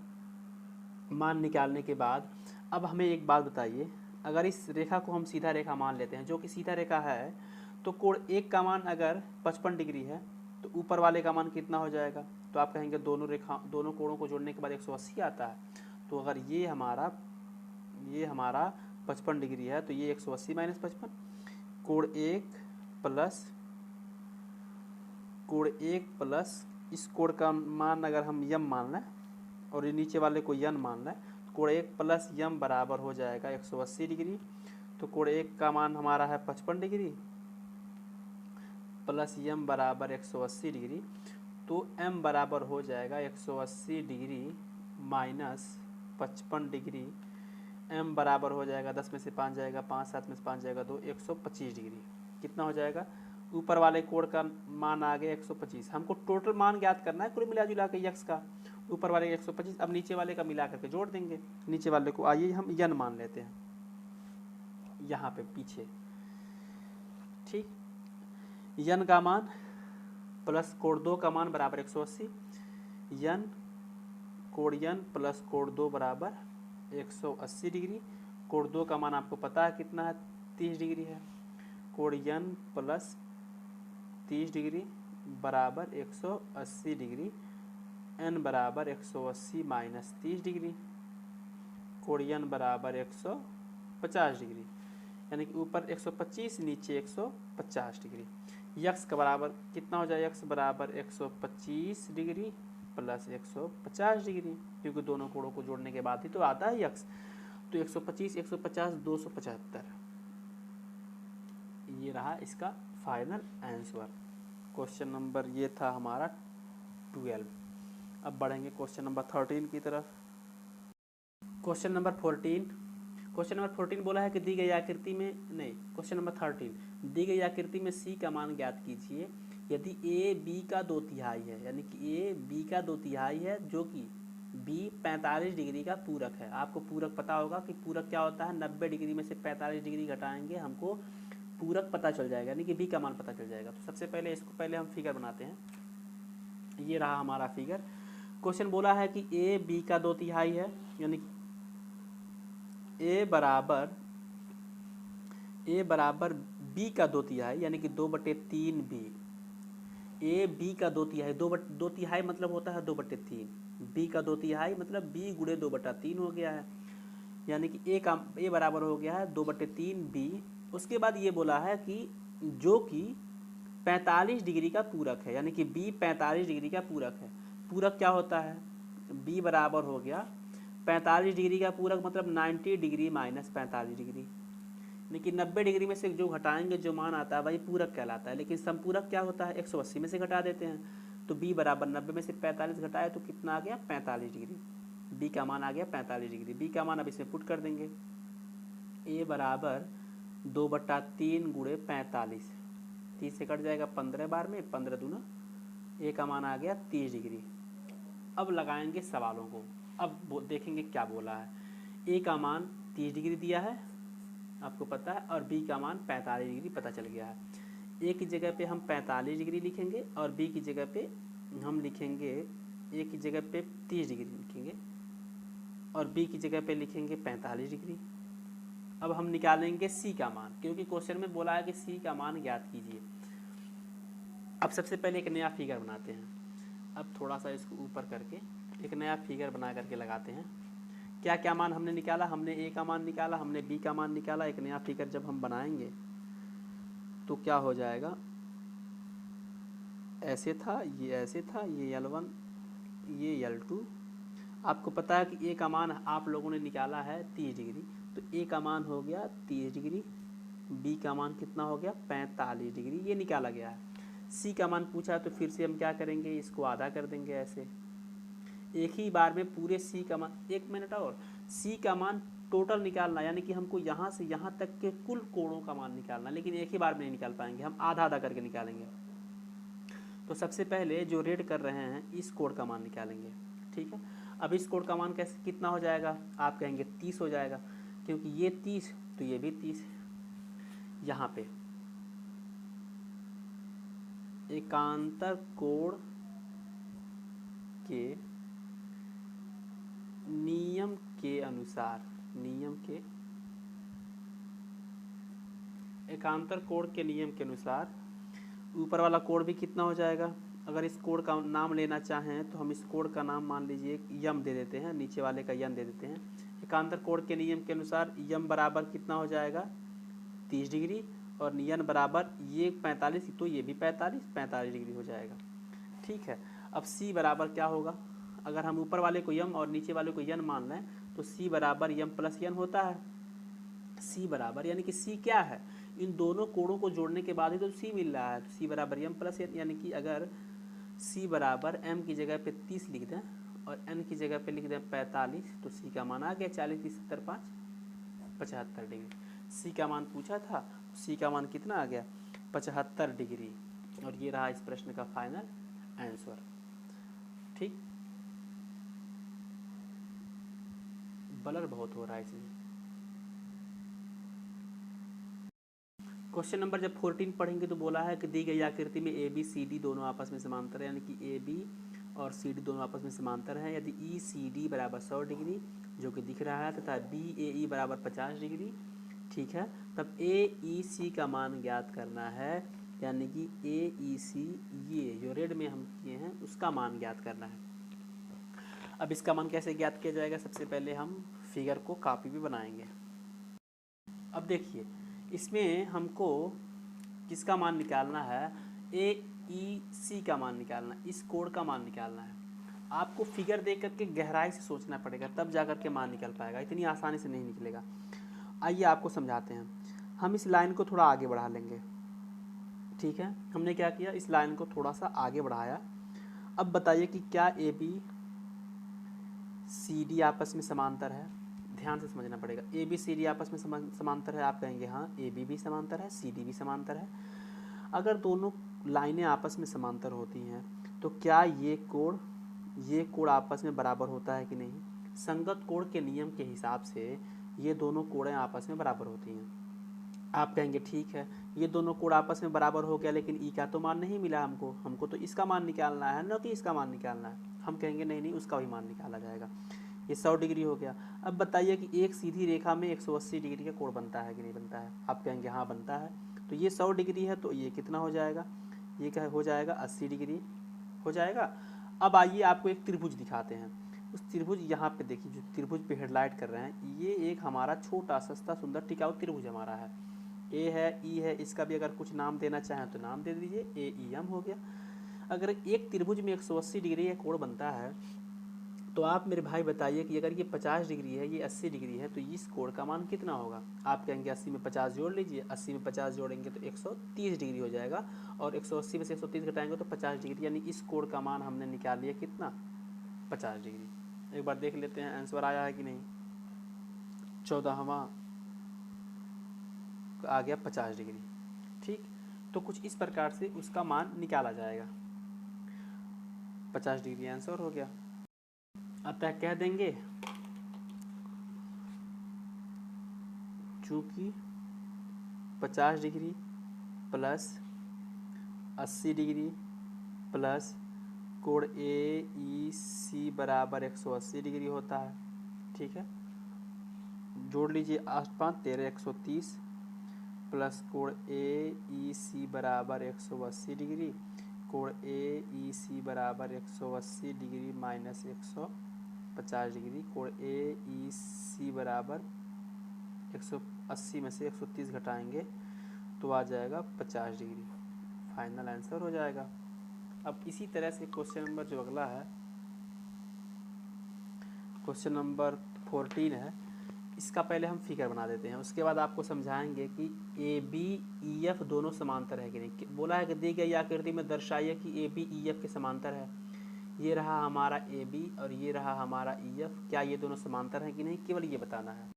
मान निकालने के बाद अब हमें एक बात बताइए, अगर इस रेखा को हम सीधा रेखा मान लेते हैं, जो कि सीधा रेखा है, तो कोण 1 का मान अगर 55 डिग्री है तो ऊपर वाले का मान कितना हो जाएगा? तो आप कहेंगे दोनों कोणों को जोड़ने के बाद 180 आता है। तो अगर ये हमारा 55 डिग्री है तो ये 180 माइनस 55, कोण 1 प्लस इस कोण का मान अगर हम यम मान लें और ये नीचे वाले को यन मान लें तो कोण 1 प्लस यम बराबर हो जाएगा 180 डिग्री। तो कोण 1 का मान हमारा है 55 डिग्री प्लस यम बराबर 180 डिग्री, तो m बराबर हो जाएगा 180 डिग्री माइनस 55 डिग्री। m बराबर हो जाएगा 10 में से 5 जाएगा 5, 7 में से 5 जाएगा 2, 125 डिग्री। कितना हो जाएगा? ऊपर वाले कोण का मान आ गया 125। हमको टोटल मान ज्ञात करना है कुल मिला जुला के यक्स का। ऊपर वाले 125, अब नीचे वाले का मिला करके जोड़ देंगे। नीचे वाले को आइए हम यन मान लेते हैं यहाँ पे पीछे, ठीक। यन का मान प्लस कोण 2 का मान बराबर 180, यन कोण यन प्लस कोण 2 बराबर 180 डिग्री। कोण 2 का मान आपको पता है कितना है? 30 डिग्री है। कोण यन प्लस 30 डिग्री बराबर 180 डिग्री, n बराबर 180 माइनस 30 डिग्री, कोण यन बराबर 150 डिग्री, यानी कि ऊपर 125 नीचे 150 डिग्री। यक्स का बराबर कितना हो जाए? यक्स बराबर 125 डिग्री प्लस 150 डिग्री, क्योंकि दोनों कोणों को जोड़ने के बाद ही तो आता है यक्स। तो 125 150 275, ये रहा इसका फाइनल आंसर। क्वेश्चन नंबर ये था हमारा 12। अब बढ़ेंगे क्वेश्चन नंबर 13 की तरफ। क्वेश्चन नंबर 14 बोला है कि दी गई आकृति में, नहीं, क्वेश्चन नंबर 13, दी गई आकृति में सी का मान ज्ञात कीजिए यदि ए बी का 2/3 है, यानी कि ए बी का 2/3 है जो कि बी 45 डिग्री का पूरक है। आपको पूरक पता होगा कि पूरक क्या होता है? 90 डिग्री में से 45 डिग्री घटाएंगे हमको पूरक पता चल जाएगा, यानी कि बी का मान पता चल जाएगा। तो सबसे पहले इसको पहले हम फिगर बनाते हैं। ये रहा हमारा फिगर। क्वेश्चन बोला है कि ए बी का 2/3 है, यानी ए बराबर बी का 2/3, यानी कि 2/3 बी। ए बी का 2/3, 2/3 मतलब होता है 2/3। बी का 2/3 मतलब बी गुणे 2/3 हो गया है, यानी कि ए बराबर हो गया है 2/3 बी। उसके बाद ये बोला है कि जो कि 45 डिग्री का पूरक है, यानी कि बी 45 डिग्री का पूरक है। पूरक क्या होता है? बी बराबर हो गया 45 डिग्री का पूरक मतलब 90 डिग्री माइनस 45 डिग्री, लेकिन 90 डिग्री में से जो घटाएंगे जो मान आता है वही पूरक कहलाता है। लेकिन समपूरक क्या होता है? 180 में से घटा देते हैं। तो b बराबर 90 में से 45 घटाए तो कितना आ गया? 45 डिग्री। b का मान आ गया 45 डिग्री। b का मान अब इसमें पुट कर देंगे। a बराबर 2/3 गुणे 45, 30 से कट जाएगा 15 बार में, 15 दूना, a का मान आ गया 30 डिग्री। अब लगाएंगे सवालों को। अब देखेंगे क्या बोला है। a का मान 30 डिग्री दिया है आपको पता है, और b का मान 45 डिग्री पता चल गया है। a की जगह पे हम 45 डिग्री लिखेंगे और b की जगह पे हम लिखेंगे, a की जगह पे 30 डिग्री लिखेंगे और b की जगह पे लिखेंगे 45 डिग्री। अब हम निकालेंगे c का मान, क्योंकि क्वेश्चन में बोला है कि c का मान ज्ञात कीजिए। अब सबसे पहले एक नया फिगर बनाते हैं। अब थोड़ा सा इसको ऊपर करके एक नया फिगर बना करके लगाते हैं। क्या क्या मान हमने निकाला? हमने a का मान निकाला, हमने b का मान निकाला। एक नया फिगर जब हम बनाएंगे तो क्या हो जाएगा? ऐसे था, ये ऐसे था, ये L1 ये L2। आपको पता है कि a का मान आप लोगों ने निकाला है 30 डिग्री, तो a का मान हो गया 30 डिग्री, b का मान कितना हो गया? 45 डिग्री, ये निकाला गया है। c का मान पूछा तो फिर से हम क्या करेंगे? इसको आधा कर देंगे ऐसे, एक ही बार में पूरे c का मान। 1 मिनट और, c का मान टोटल निकालना, यानी कि हमको यहाँ से यहाँ तक के कुल कोणों का मान निकालना, लेकिन एक ही बार में नहीं निकाल पाएंगे, हम आधा आधा करके निकालेंगे। तो सबसे पहले जो रेड कर रहे हैं इस कोण का मान निकालेंगे, ठीक है। अब इस कोण का मान कैसे कितना हो जाएगा? आप कहेंगे 30 हो जाएगा, क्योंकि ये 30 तो ये भी 30। यहाँ पे एकांतर कोण के नियम के अनुसार एकांतर कोण के नियम के अनुसार ऊपर वाला कोण भी कितना हो जाएगा। अगर इस कोण का नाम लेना चाहें तो हम इस कोण का नाम मान लीजिए यम दे देते हैं, नीचे वाले का यम दे देते हैं। एकांतर कोण के नियम के अनुसार यम बराबर कितना हो जाएगा 30 डिग्री, और यन बराबर ये 45, तो ये भी 45 डिग्री हो जाएगा। ठीक है, अब सी बराबर क्या होगा, अगर हम ऊपर वाले को यम और नीचे वाले को यन मान लें तो सी बराबर यम प्लस यन होता है। सी बराबर यानी कि सी क्या है, इन दोनों कोणों को जोड़ने के बाद ही तो सी मिल रहा है, तो सी बराबर यम प्लस एन, यानी कि अगर सी बराबर एम की जगह पे 30 लिख दें और एन की जगह पे लिख दें 45, तो सी का मान आ गया 40, 30, 70, 5, 75 डिग्री। सी का मान पूछा था, सी का मान कितना आ गया 75 डिग्री, और ये रहा इस प्रश्न का फाइनल आंसर। ठीक, ब्लर बहुत हो रहा है इसमें। क्वेश्चन नंबर जब 14 पढ़ेंगे तो बोला है कि दी गई आकृति में ए बी सी डी दोनों आपस में समांतर है, यानी कि ए बी और सी डी दोनों आपस में समांतर है। यदि ई सी डी बराबर 100 डिग्री जो कि दिख रहा है, तथा बी ए ई बराबर 50 डिग्री, ठीक है, तब ए ई सी का मान ज्ञात करना है, यानी कि ए ई सी ये जो रेड में हम किए हैं उसका मान ज्ञात करना है। अब इसका मान कैसे ज्ञात किया जाएगा, सबसे पहले हम फिगर को कॉपी भी बनाएंगे। अब देखिए इसमें हमको किसका मान निकालना है, ए ई सी का मान निकालना है, इस कोण का मान निकालना है। आपको फिगर देख करके गहराई से सोचना पड़ेगा, तब जाकर के मान निकल पाएगा, इतनी आसानी से नहीं निकलेगा। आइए आपको समझाते हैं। हम इस लाइन को थोड़ा आगे बढ़ा लेंगे। ठीक है, हमने क्या किया, इस लाइन को थोड़ा सा आगे बढ़ाया। अब बताइए कि क्या ए बी सी डी आपस में समांतर है। ध्यान से समझना पड़ेगा, ए बी सी डी आपस में समांतर है। आप कहेंगे हाँ ए बी भी समांतर है, सी डी भी समांतर है। अगर दोनों लाइनें आपस में समांतर होती हैं तो क्या ये कोण आपस में बराबर होता है कि नहीं। संगत कोण के नियम के हिसाब से ये दोनों कोणें आपस में बराबर होती हैं। आप कहेंगे ठीक है, ये दोनों कोण आपस में बराबर हो गया, लेकिन ई का तो मान नहीं मिला हमको तो इसका मान निकालना है, न कि इसका मान निकालना है। हम कहेंगे नहीं, उसका भी मान निकाला जाएगा। ये 100 डिग्री हो गया। अब बताइए कि एक सीधी रेखा में 180 डिग्री का कोण बनता है कि नहीं बनता है। आप कहेंगे हाँ बनता है। तो ये 100 डिग्री है, तो ये कितना हो जाएगा, ये क्या हो जाएगा 80 डिग्री हो जाएगा। अब आइए आपको एक त्रिभुज दिखाते हैं। उस त्रिभुज यहाँ पे देखिए, जो त्रिभुज पे हेडलाइट कर रहे हैं, ये एक हमारा छोटा सस्ता सुंदर टिकाऊ त्रिभुज हमारा है। ए है, ई है, इसका भी अगर कुछ नाम देना चाहें तो नाम दे दीजिए, ए ई एम हो गया। अगर एक त्रिभुज में 180 डिग्री का कोण बनता है, तो आप मेरे भाई बताइए कि अगर ये 50 डिग्री है, ये 80 डिग्री है, तो इस कोण का मान कितना होगा। आप कहेंगे 80 में 50 जोड़ लीजिए, 80 में 50 जोड़ेंगे तो 130 डिग्री हो जाएगा, और 180 में से 130 घटाएंगे तो 50 डिग्री, यानी इस कोण का मान हमने निकाल लिया कितना 50 डिग्री। एक बार देख लेते हैं आंसर आया है कि नहीं। 14वां आ गया 50 डिग्री। ठीक, तो कुछ इस प्रकार से उसका मान निकाला जाएगा। 50 डिग्री आंसर हो गया। अतः कह देंगे चूंकि 50 डिग्री प्लस 80 डिग्री प्लस कोण ए ई सी बराबर 180 डिग्री होता है। ठीक है, जोड़ लीजिए 8 5 13 130 प्लस कोण ए ई सी बराबर 180 डिग्री, कोण ए ई सी बराबर 180 डिग्री माइनस 150 डिग्री, कोण ए ई सी बराबर 180 में से 130 घटाएंगे तो आ जाएगा 50 डिग्री। फाइनल आंसर हो जाएगा। अब इसी तरह से क्वेश्चन नंबर जो अगला है, क्वेश्चन नंबर 14 है, इसका पहले हम फिगर बना देते हैं, उसके बाद आपको समझाएंगे कि ए बी ई एफ दोनों समांतर है कि नहीं। बोला है कि दी गई आकृति में दर्शाइए कि ए बी ई एफ के समांतर है। ये रहा हमारा ए बी और ये रहा हमारा ई एफ, क्या ये दोनों समांतर हैं कि नहीं, केवल ये बताना है।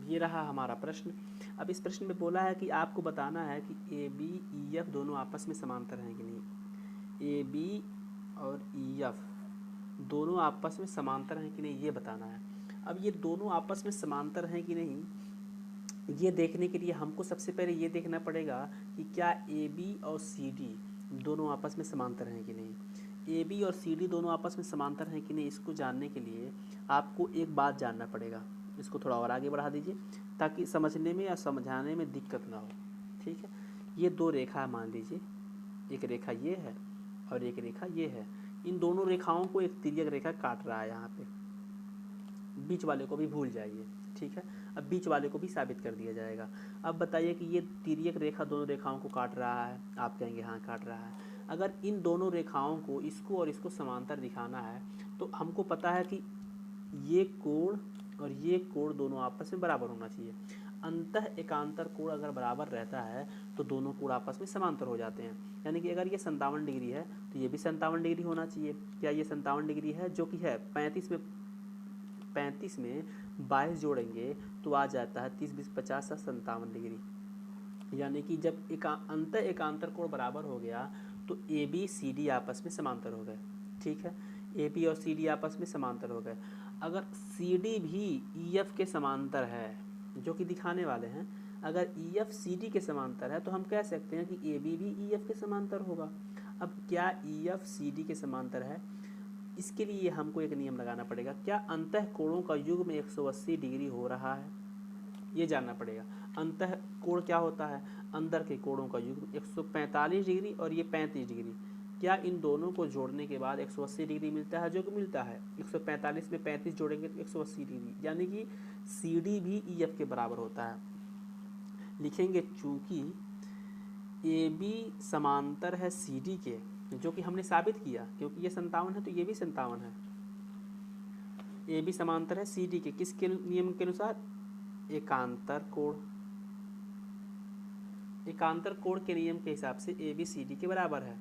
ये रहा हमारा प्रश्न। अब इस प्रश्न में बोला है कि आपको बताना है कि ए बी ई एफ दोनों आपस में समांतर हैं कि नहीं। ए बी और ई एफ दोनों आपस में समांतर हैं कि नहीं, ये बताना है। अब ये दोनों आपस में समांतर हैं कि नहीं, ये देखने के लिए हमको सबसे पहले ये देखना पड़ेगा कि क्या ए बी और सी डी दोनों आपस में समांतर हैं कि नहीं। ए बी और सी डी दोनों आपस में समांतर हैं कि नहीं, इसको जानने के लिए आपको एक बात जानना पड़ेगा। इसको थोड़ा और आगे बढ़ा दीजिए। ताकि समझने में या समझाने में दिक्कत ना हो। ठीक है, ये दो रेखा मान लीजिए, एक रेखा ये है और एक रेखा ये है। इन दोनों रेखाओं को एक तिर्यक रेखा काट रहा है यहाँ पे। बीच वाले को भी भूल जाइए। ठीक है, अब बीच वाले को भी साबित कर दिया जाएगा। अब बताइए कि ये तिर्यक रेखा दोनों रेखाओं को काट रहा है। आप कहेंगे हाँ काट रहा है। अगर इन दोनों रेखाओं को, इसको और इसको समांतर दिखाना है, तो हमको पता है कि ये कोण और ये कोण दोनों आपस में बराबर होना चाहिए। अंतः एकांतर कोण अगर बराबर रहता है तो दोनों कोण आपस में समांतर हो जाते हैं। यानी कि अगर ये 57 डिग्री है तो ये भी 57 डिग्री होना चाहिए। क्या ये 57 डिग्री है? जो कि है 35 में 22 जोड़ेंगे तो आ जाता है 30 20 50 57 डिग्री। यानी कि जब अंतः एकांतर कोण बराबर हो गया तो ए बी सी डी आपस में समांतर हो गए। ठीक है, ए बी और सी डी आपस में समांतर हो गए। अगर सी डी भी ई एफ के समांतर है, जो कि दिखाने वाले हैं, अगर ई एफ सी डी के समांतर है तो हम कह सकते हैं कि ए बी भी ई एफ के समांतर होगा। अब क्या ई एफ सी डी के समांतर है? इसके लिए हमको एक नियम लगाना पड़ेगा। क्या अंतः कोणों का युग्म 180 डिग्री हो रहा है? ये जानना पड़ेगा। अंतः कोण क्या होता है? अंदर के कोणों का युग्म 145 डिग्री और ये 35 डिग्री। क्या इन दोनों को जोड़ने के बाद 180 डिग्री मिलता है? जो कि मिलता है। 145 में 35 जोड़ेंगे तो 180 डिग्री, यानी कि सी डी भी ई एफ के बराबर होता है। लिखेंगे चूंकि ए बी समांतर है सी डी के, जो कि हमने साबित किया, क्योंकि ये 57 है तो ये भी 57 है। ए बी समांतर है सी डी के, किसके नियम के अनुसार? एकांतर कोण। एकांतर कोण के नियम के हिसाब से ए बी सी डी के बराबर है।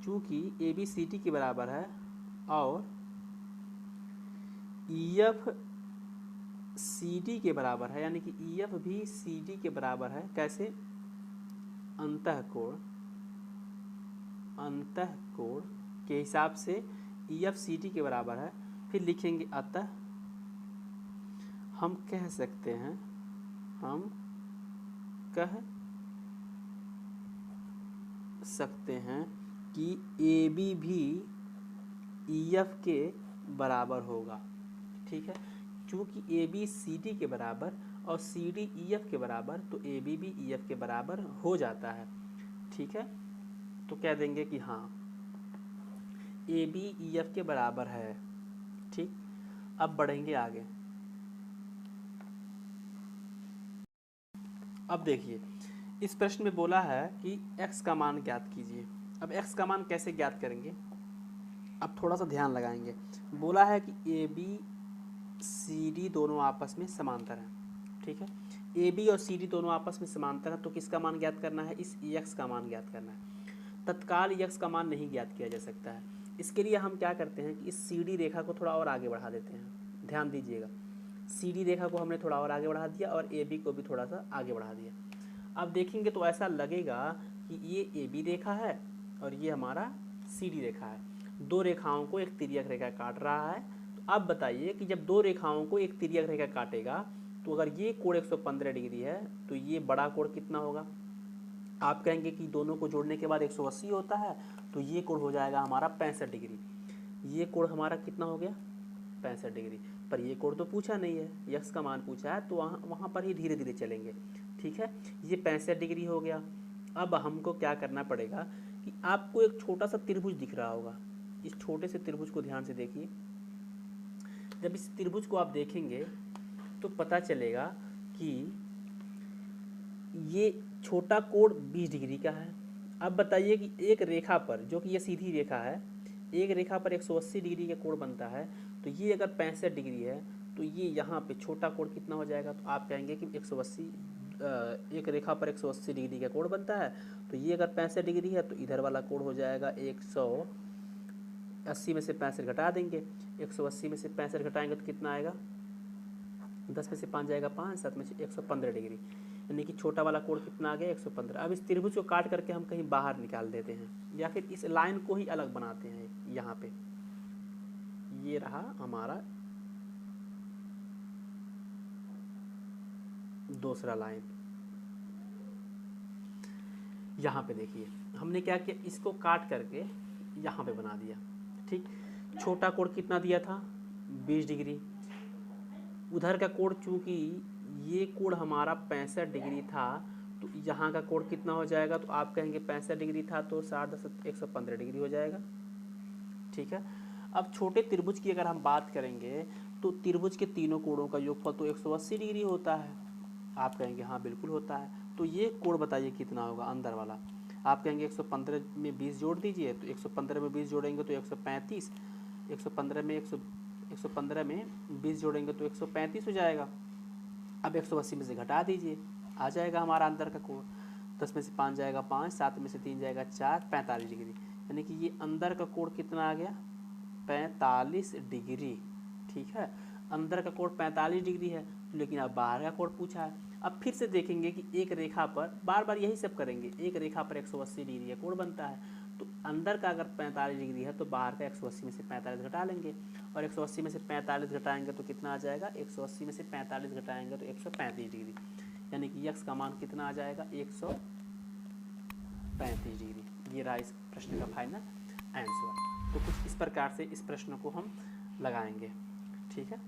चूंकि ए बी सी डी के बराबर है और ई एफ सी डी के बराबर है, यानी कि ई एफ भी सी डी के बराबर है। कैसे? अंतः कोण के हिसाब से ई एफ सी डी के बराबर है। फिर लिखेंगे अतः हम कह सकते हैं कि ए बी भी ई एफ के बराबर होगा। ठीक है, चूंकि ए बी सी डी के बराबर और सी डी ई एफ के बराबर, तो ए बी भी ई एफ के बराबर हो जाता है। ठीक है, तो कह देंगे कि हाँ ए बी ई एफ के बराबर है। ठीक, अब बढ़ेंगे आगे। अब देखिए, इस प्रश्न में बोला है कि x का मान ज्ञात कीजिए। अब x का मान कैसे ज्ञात करेंगे? अब थोड़ा सा ध्यान लगाएंगे। बोला है कि ए बी सी डी दोनों आपस में समांतर हैं। ठीक है, ए बी और सी डी दोनों आपस में समांतर हैं, तो किसका मान ज्ञात करना है? इस x का मान ज्ञात करना है। तत्काल x का मान नहीं ज्ञात किया जा सकता है। इसके लिए हम क्या करते हैं कि इस सी डी रेखा को थोड़ा और आगे बढ़ा देते हैं। ध्यान दीजिएगा, सी डी रेखा को हमने थोड़ा और आगे बढ़ा दिया और ए बी को भी थोड़ा सा आगे बढ़ा दिया। अब देखेंगे तो ऐसा लगेगा कि ये ए बी रेखा है और ये हमारा सी डी रेखा है। दो रेखाओं को एक तिर्यक रेखा काट रहा है। तो अब बताइए कि जब दो रेखाओं को एक तिर्यक रेखा काटेगा तो अगर ये कोण 115 डिग्री है तो ये बड़ा कोण कितना होगा? आप कहेंगे कि दोनों को जोड़ने के बाद 180 होता है, तो ये कोण हो जाएगा हमारा 65 डिग्री। ये कोण हमारा कितना हो गया? 65 डिग्री। पर ये कोण तो पूछा नहीं है, यक्स का मान पूछा है, तो वहाँ पर ही धीरे धीरे चलेंगे। ठीक है, ये 65 डिग्री हो गया। अब हमको क्या करना पड़ेगा कि आपको एक छोटा सा त्रिभुज दिख रहा होगा। इस छोटे से त्रिभुज को ध्यान से देखिए। जब इस त्रिभुज को आप देखेंगे तो पता चलेगा कि ये छोटा कोण 20 डिग्री का है। अब बताइए कि एक रेखा पर, जो कि ये सीधी रेखा है, एक रेखा पर 180 डिग्री का कोण बनता है, तो ये अगर 65 डिग्री है तो ये यहाँ पे छोटा कोण कितना हो जाएगा? तो आप कहेंगे कि 180, एक रेखा पर 180 डिग्री का कोण बनता है, तो ये अगर 65 डिग्री है तो इधर वाला कोण हो जाएगा 180 में से 65 घटा देंगे। 180 में से 65 घटाएंगे तो कितना आएगा? 10 में से 5 जाएगा 5, 7 में से 115 डिग्री। यानी कि छोटा वाला कोण कितना आ गया? 115। अब इस त्रिभुज को काट करके हम कहीं बाहर निकाल देते हैं, या फिर इस लाइन को ही अलग बनाते हैं। यहाँ पे ये रहा हमारा दूसरा लाइन। यहाँ पे देखिए हमने क्या किया, इसको काट करके यहाँ पे बना दिया। ठीक, छोटा कोण कितना दिया था? 20 डिग्री। उधर का कोण चूंकि ये कोण हमारा 65 डिग्री था, तो यहाँ का कोण कितना हो जाएगा, तो आप कहेंगे 65 डिग्री था तो 115 डिग्री हो जाएगा। ठीक है। अब छोटे त्रिभुज की अगर हम बात करेंगे तो त्रिभुज के तीनों कोणों का योगफल तो 180 डिग्री होता है। आप कहेंगे हाँ बिल्कुल होता है। तो ये कोण बताइए कितना होगा अंदर वाला। आप कहेंगे 115 में 20 जोड़ दीजिए, तो 115 में 20 जोड़ेंगे तो 135, 115 में 115 में 20 जोड़ेंगे तो 135 हो जाएगा। अब 180 में से घटा दीजिए, आ जाएगा हमारा अंदर का कोण। 10 में से 5 जाएगा 5, 7 में से 3 जाएगा 4, 45 डिग्री। यानी कि ये अंदर का कोण कितना आ गया, 45 डिग्री। ठीक है, अंदर का कोण 45 डिग्री है, लेकिन अब बाहर का कोण पूछा है। अब फिर से देखेंगे कि एक रेखा पर, बार बार यही सब करेंगे, एक रेखा पर 180 डिग्री का कोण बनता है, तो अंदर का अगर 45 डिग्री है तो बाहर का 180 में से 45 घटा लेंगे, और 180 में से 45 घटाएंगे तो कितना आ जाएगा, 180 में से 45 घटाएंगे तो 135 डिग्री। यानी कि यक्स का मान कितना आ जाएगा, 135 डिग्री। ये रहा इस प्रश्न का फाइनल आंसर। तो कुछ इस प्रकार से इस प्रश्न को हम लगाएंगे। ठीक है।